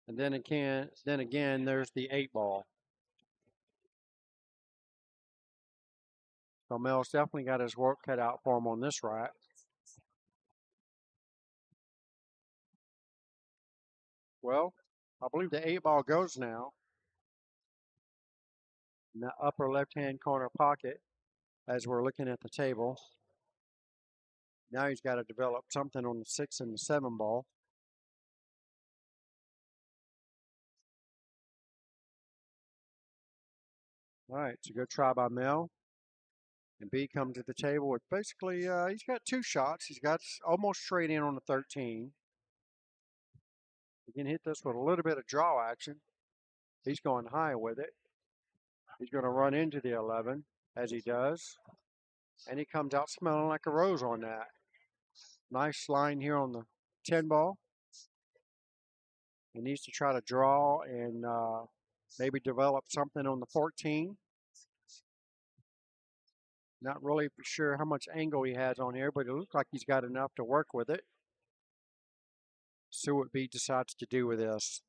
And then again, there's the 8 ball. So Mel's definitely got his work cut out for him on this rack. Well, I believe the 8 ball goes now in the upper left-hand corner pocket as we're looking at the table. Now he's got to develop something on the 6 and the 7 ball. All right, it's a good try by Mel. And B comes to the table with basically, he's got 2 shots. He's got almost straight in on the 13. He can hit this with a little bit of draw action. He's going high with it. He's going to run into the 11 as he does. And he comes out smelling like a rose on that. Nice line here on the 10 ball. He needs to try to draw and maybe develop something on the 14. Not really for sure how much angle he has on here, but it looks like he's got enough to work with it. See what B decides to do with this.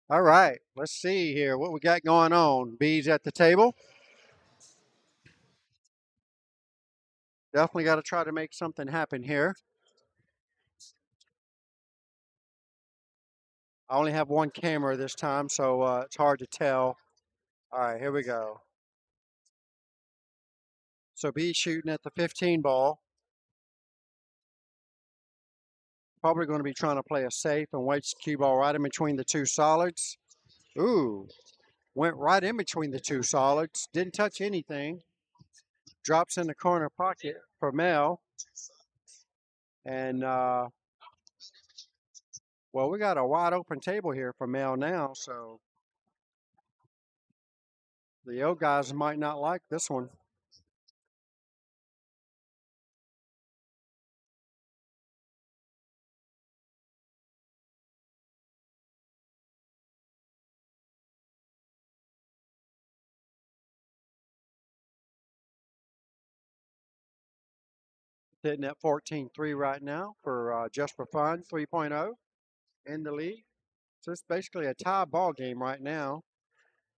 All right, let's see here what we got going on. B's at the table. Definitely got to try to make something happen here. I only have one camera this time, so it's hard to tell. All right, here we go. So B's shooting at the 15 ball. Probably going to be trying to play a safe and waits the cue ball right in between the 2 solids. Ooh, went right in between the 2 solids. Didn't touch anything. Drops in the corner pocket for Mel. And, well, we got a wide open table here for Mel now, so the O guys might not like this one. Hitting at 14-3 right now for Just for Fun 3.0 in the league. So it's basically a tie ball game right now.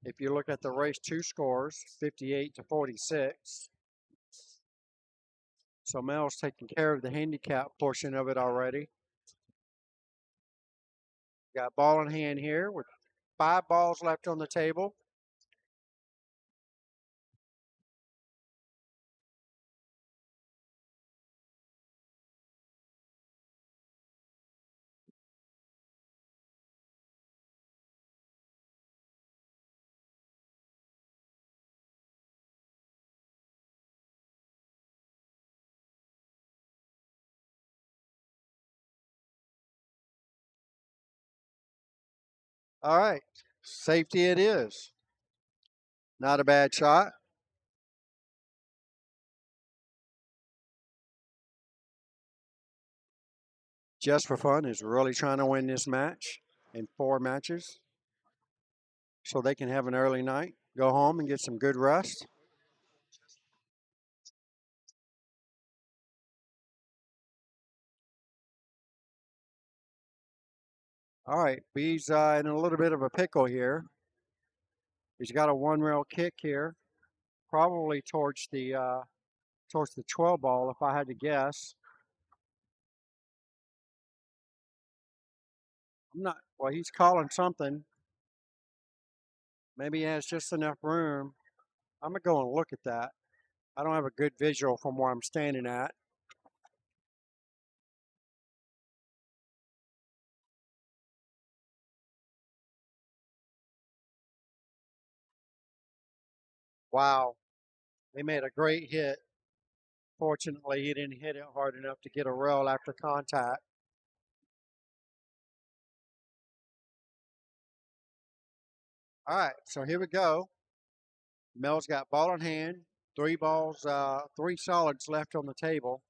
If you look at the race 2 scores, 58-46. So Mel's taking care of the handicap portion of it already. Got ball in hand here with 5 balls left on the table. All right, safety it is. Not a bad shot. just for fun, is really trying to win this match in 4 matches so they can have an early night, go home and get some good rest. All right, B's in a little bit of a pickle here. He's got a 1-rail kick here, probably towards the 12 ball, if I had to guess. I'm not. Well, he's calling something. Maybe he has just enough room. I'm gonna go and look at that. I don't have a good visual from where I'm standing at. Wow, they made a great hit. Fortunately, he didn't hit it hard enough to get a rail after contact. All right, so here we go. Mel's got ball in hand, 3 balls, 3 solids left on the table.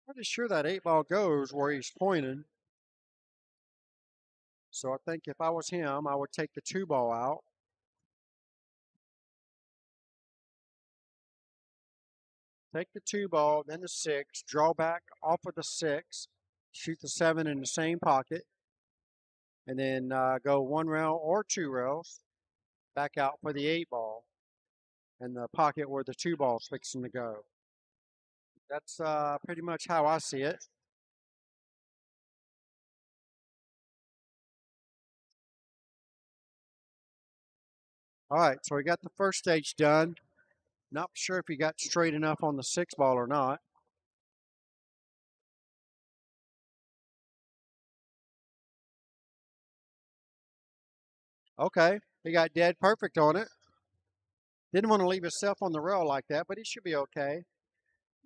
Pretty sure that 8 ball goes where he's pointing. So I think if I was him, I would take the 2 ball out. Take the 2 ball, then the 6, draw back off of the 6, shoot the 7 in the same pocket, and then go 1 rail or 2 rails back out for the 8 ball and the pocket where the 2 ball's fixing to go. That's pretty much how I see it. All right, so we got the first stage done. Not sure if he got straight enough on the 6 ball or not. Okay, he got dead perfect on it. Didn't want to leave himself on the rail like that, but he should be okay.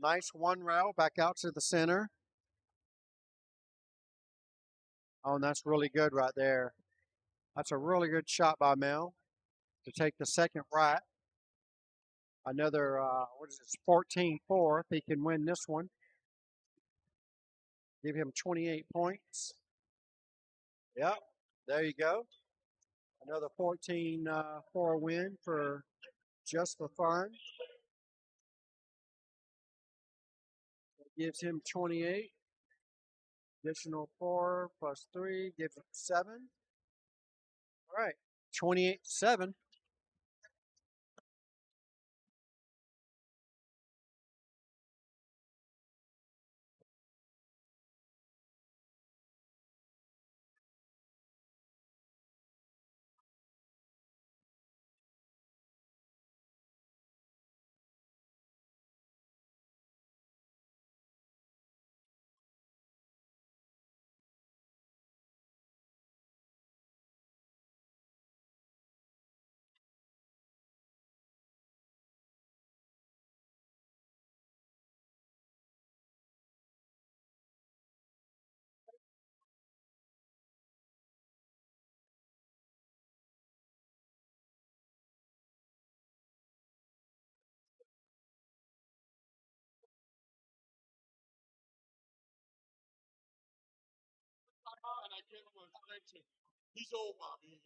Nice 1 rail back out to the center. Oh, and that's really good right there. That's a really good shot by Mel to take the second right. Another, 14-4 if he can win this one. Give him 28 points. Yep, there you go. Another 14-4 win for just for fun. Gives him 28. Additional 4 plus 3 gives him 7. All right, 28-7. He's old, Bobby.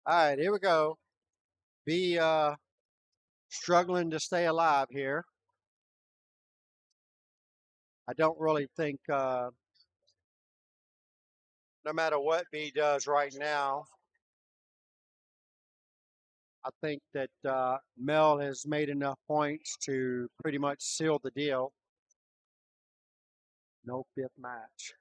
All right, here we go. B struggling to stay alive here. I don't really think, no matter what B does right now, I think that Mel has made enough points to pretty much seal the deal. No fifth match.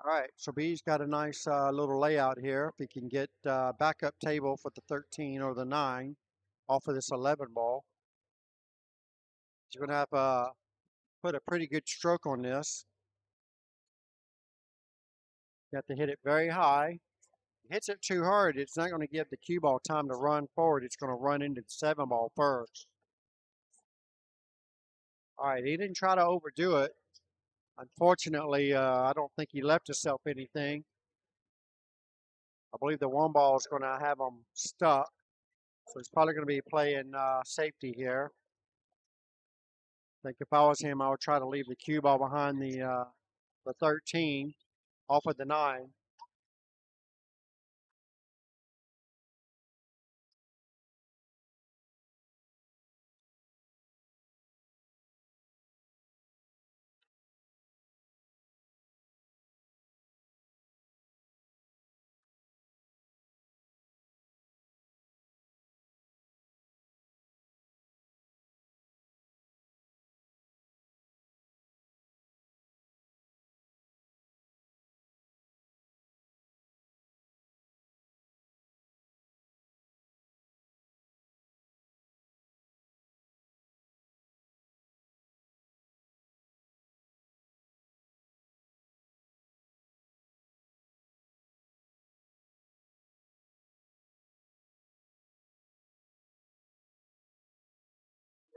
All right, so B's got a nice little layout here. If he can get backup table for the 13 or the 9 off of this 11 ball, he's going to have put a pretty good stroke on this. You have to hit it very high. Hits it too hard, it's not going to give the cue ball time to run forward. It's going to run into the 7 ball first. All right, he didn't try to overdo it. Unfortunately, I don't think he left himself anything. I believe the 1 ball is going to have him stuck. So he's probably going to be playing safety here. I think if I was him, I would try to leave the cue ball behind the 13 off of the 9.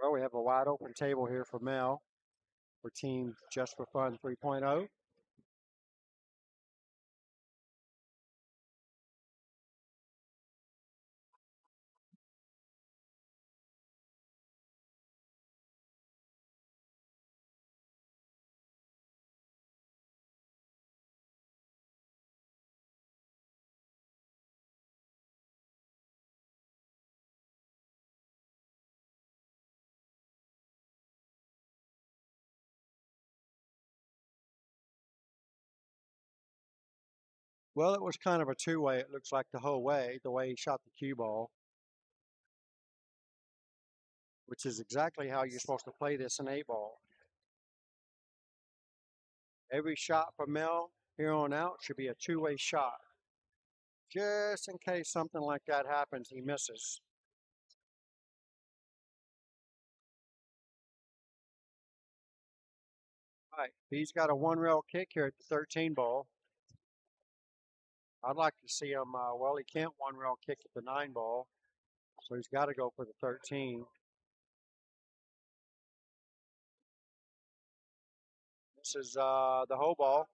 Well, we have a wide open table here for Mel for Team Just for Fun 3.0. Well, it was kind of a two-way, it looks like the whole way, the way he shot the cue ball, which is exactly how you're supposed to play this in 8 ball. Every shot from Mel here on out should be a two-way shot. Just in case something like that happens, he misses. All right, he's got a 1-rail kick here at the 13 ball. I'd like to see him, well, he can't 1-rail kick at the 9 ball, so he's got to go for the 13. This is the whole ball.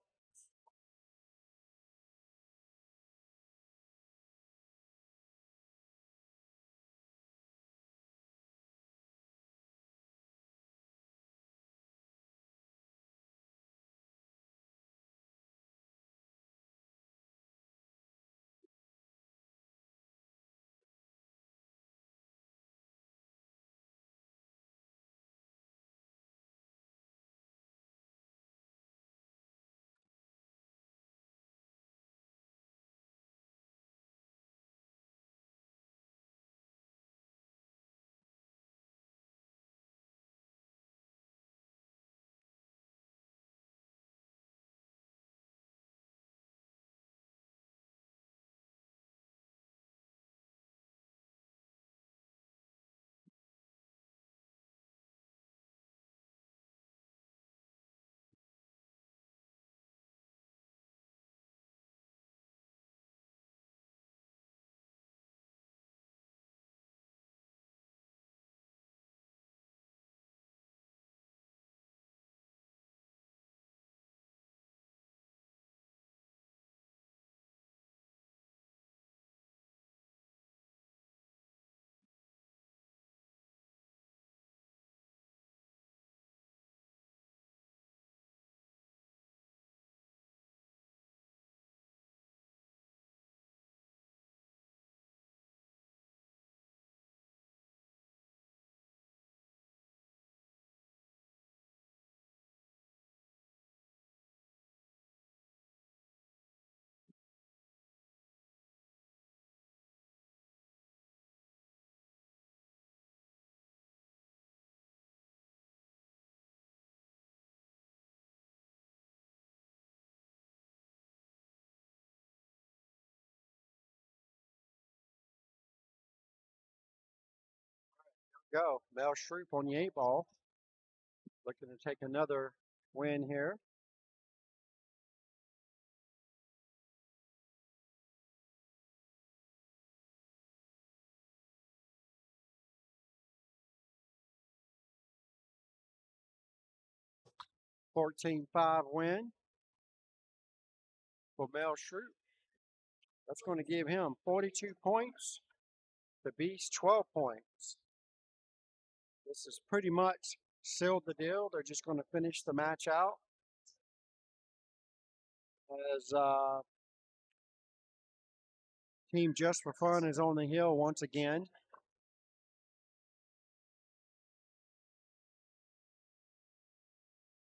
Go. Mel Shreep on the 8 ball. Looking to take another win here. $14-5 win for Mel Shreep. That's going to give him 42 points. The Beast 12 points. This is pretty much sealed the deal. They're just going to finish the match out as Team Just for Fun is on the hill once again.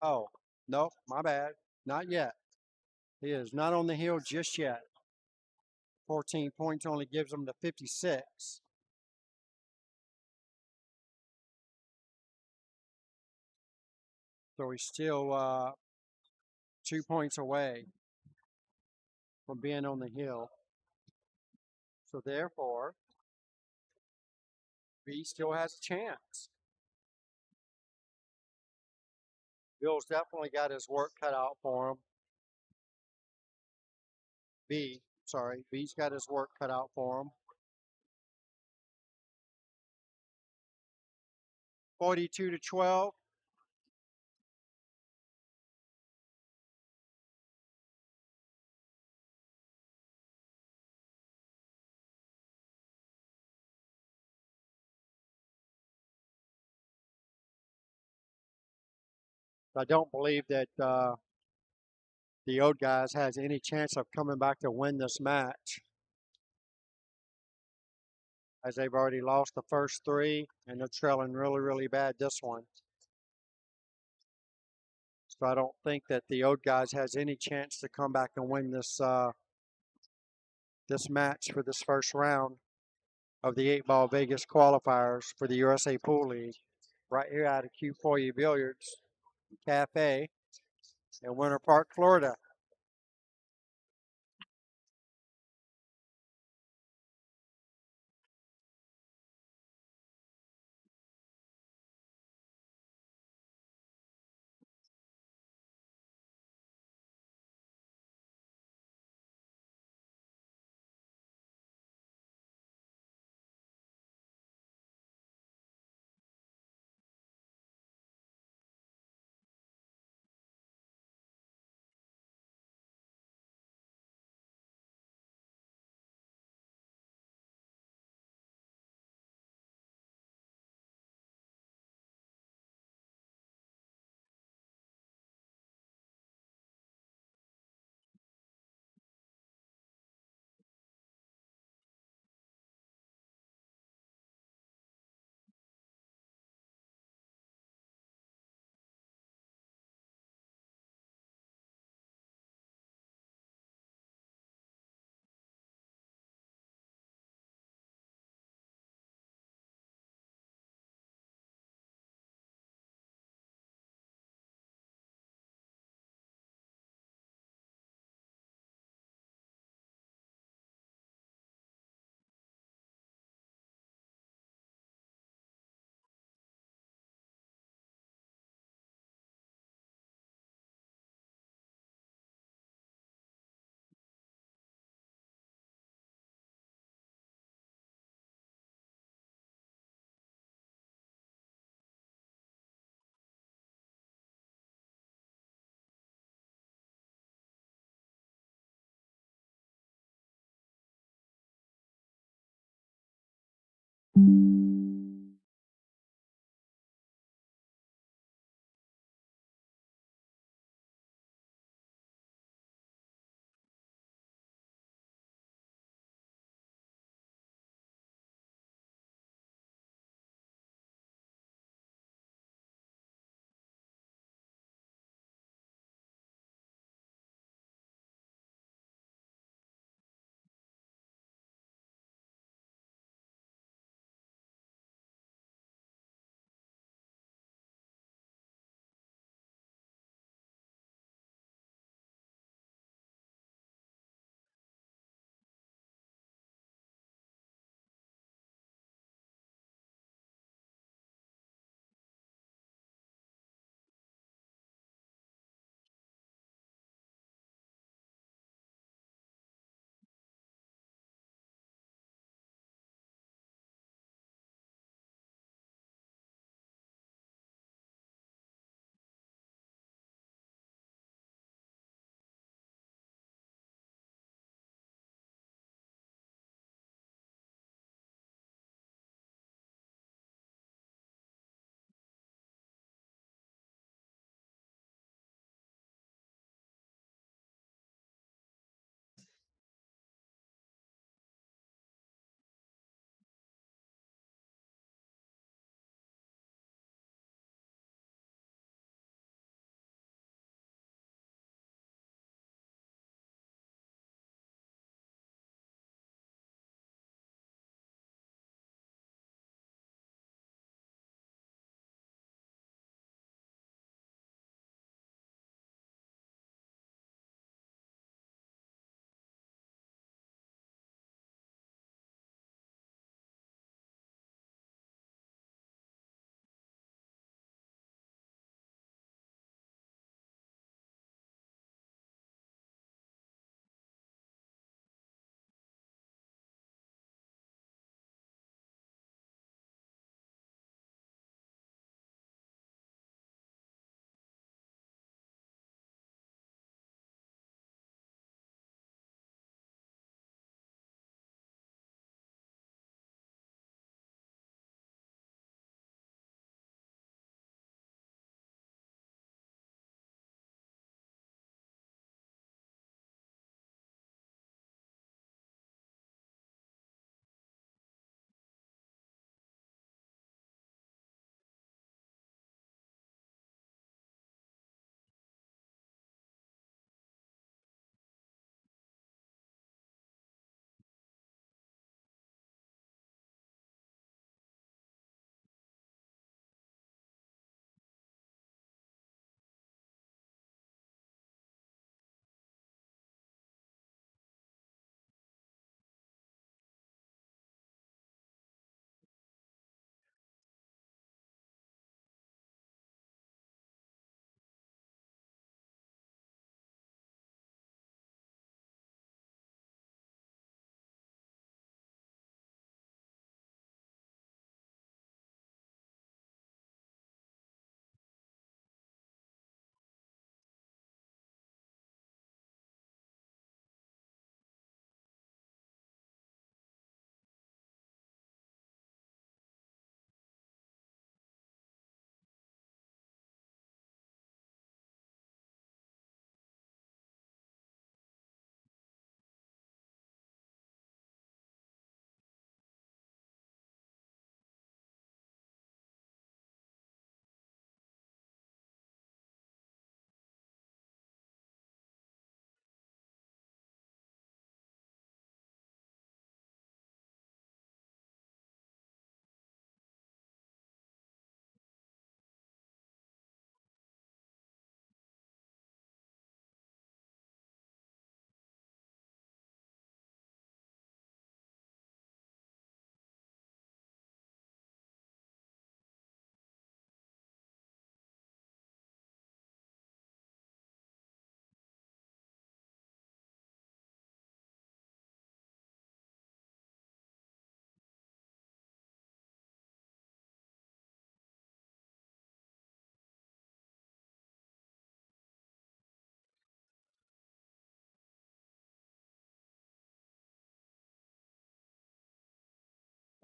Oh, no, my bad. Not yet. He is not on the hill just yet. 14 points only gives him the 56. So he's still 2 points away from being on the hill. So therefore, B still has a chance. Bill's definitely got his work cut out for him. B's got his work cut out for him. 42-12. I don't believe that the old guys has any chance of coming back to win this match, as they've already lost the first 3 and they're trailing really, really bad this one. So I don't think that the old guys has any chance to come back and win this this match for this first round of the 8-ball Vegas qualifiers for the USA Pool League, right here out of Q4U Billiards Cafe in Winter Park, Florida.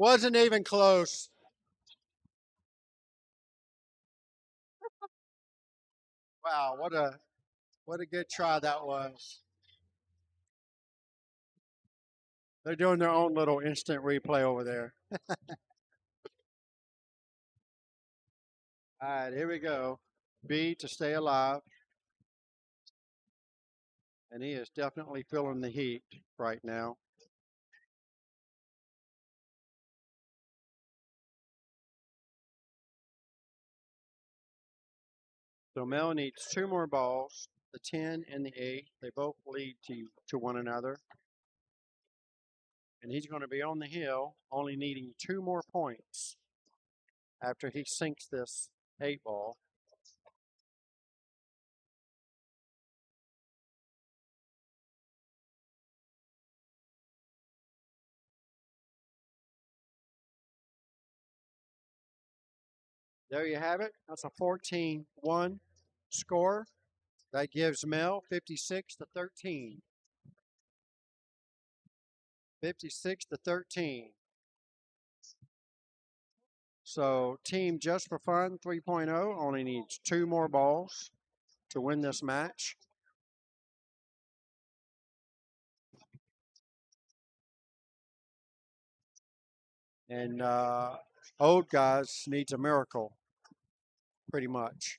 Wasn't even close. Wow, what a good try that was. They're doing their own little instant replay over there. All right, here we go. B to stay alive. And he is definitely feeling the heat right now. So Mel needs two more balls, the 10 and the 8. They both lead to one another. And he's going to be on the hill, only needing two more points after he sinks this 8 ball. There you have it. That's a 14-1 score. That gives Mel 56 to 13. 56 to 13. So team Just for Fun 3.0 only needs two more balls to win this match. And old guys needs a miracle, pretty much.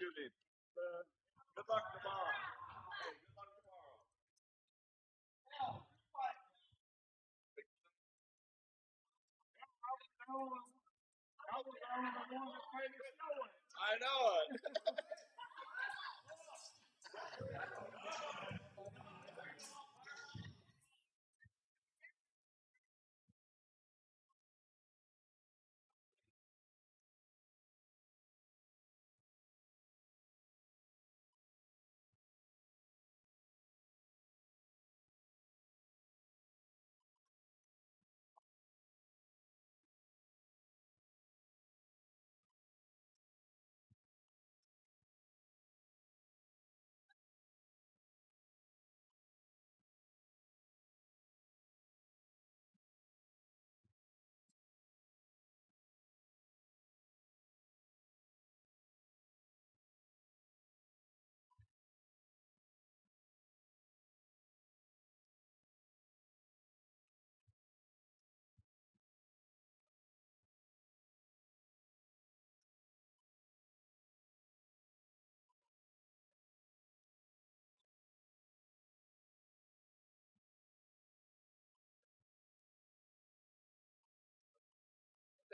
Judy. Good luck tomorrow. Hey, good luck tomorrow. I know it.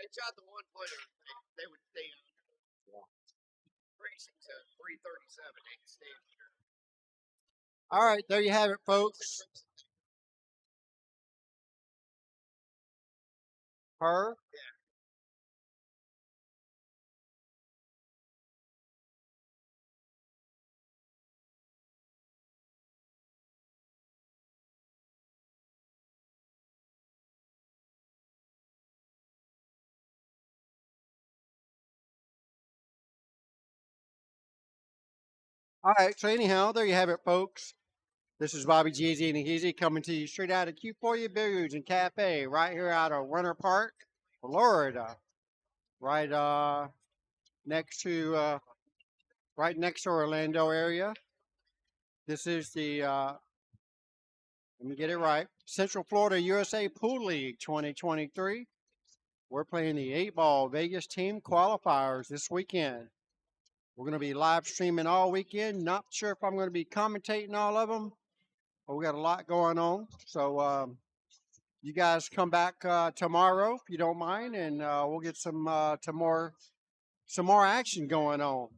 They shot the one player. They would stay racing to 337. They can stay here. All right, there you have it, folks. Her. All right, so anyhow, there you have it, folks. This is Bobby Jeezy and Easy coming to you straight out of Q4 Billiards and Cafe, right here out of Winter Park, Florida, right next to right next to Orlando area. This is the let me get it right, Central Florida USA Pool League 2023. We're playing the 8-ball Vegas team qualifiers this weekend. We're going to be live streaming all weekend. Not sure if I'm going to be commentating all of them, but we got a lot going on. So you guys come back tomorrow if you don't mind, and we'll get some more action going on.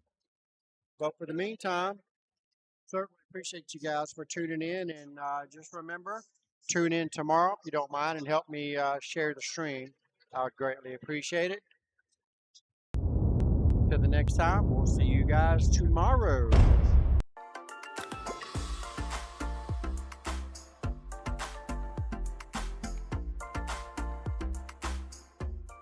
But for the meantime, certainly appreciate you guys for tuning in, and just remember, tune in tomorrow if you don't mind, and help me share the stream. I would greatly appreciate it. Till the next time, we'll see you guys tomorrow.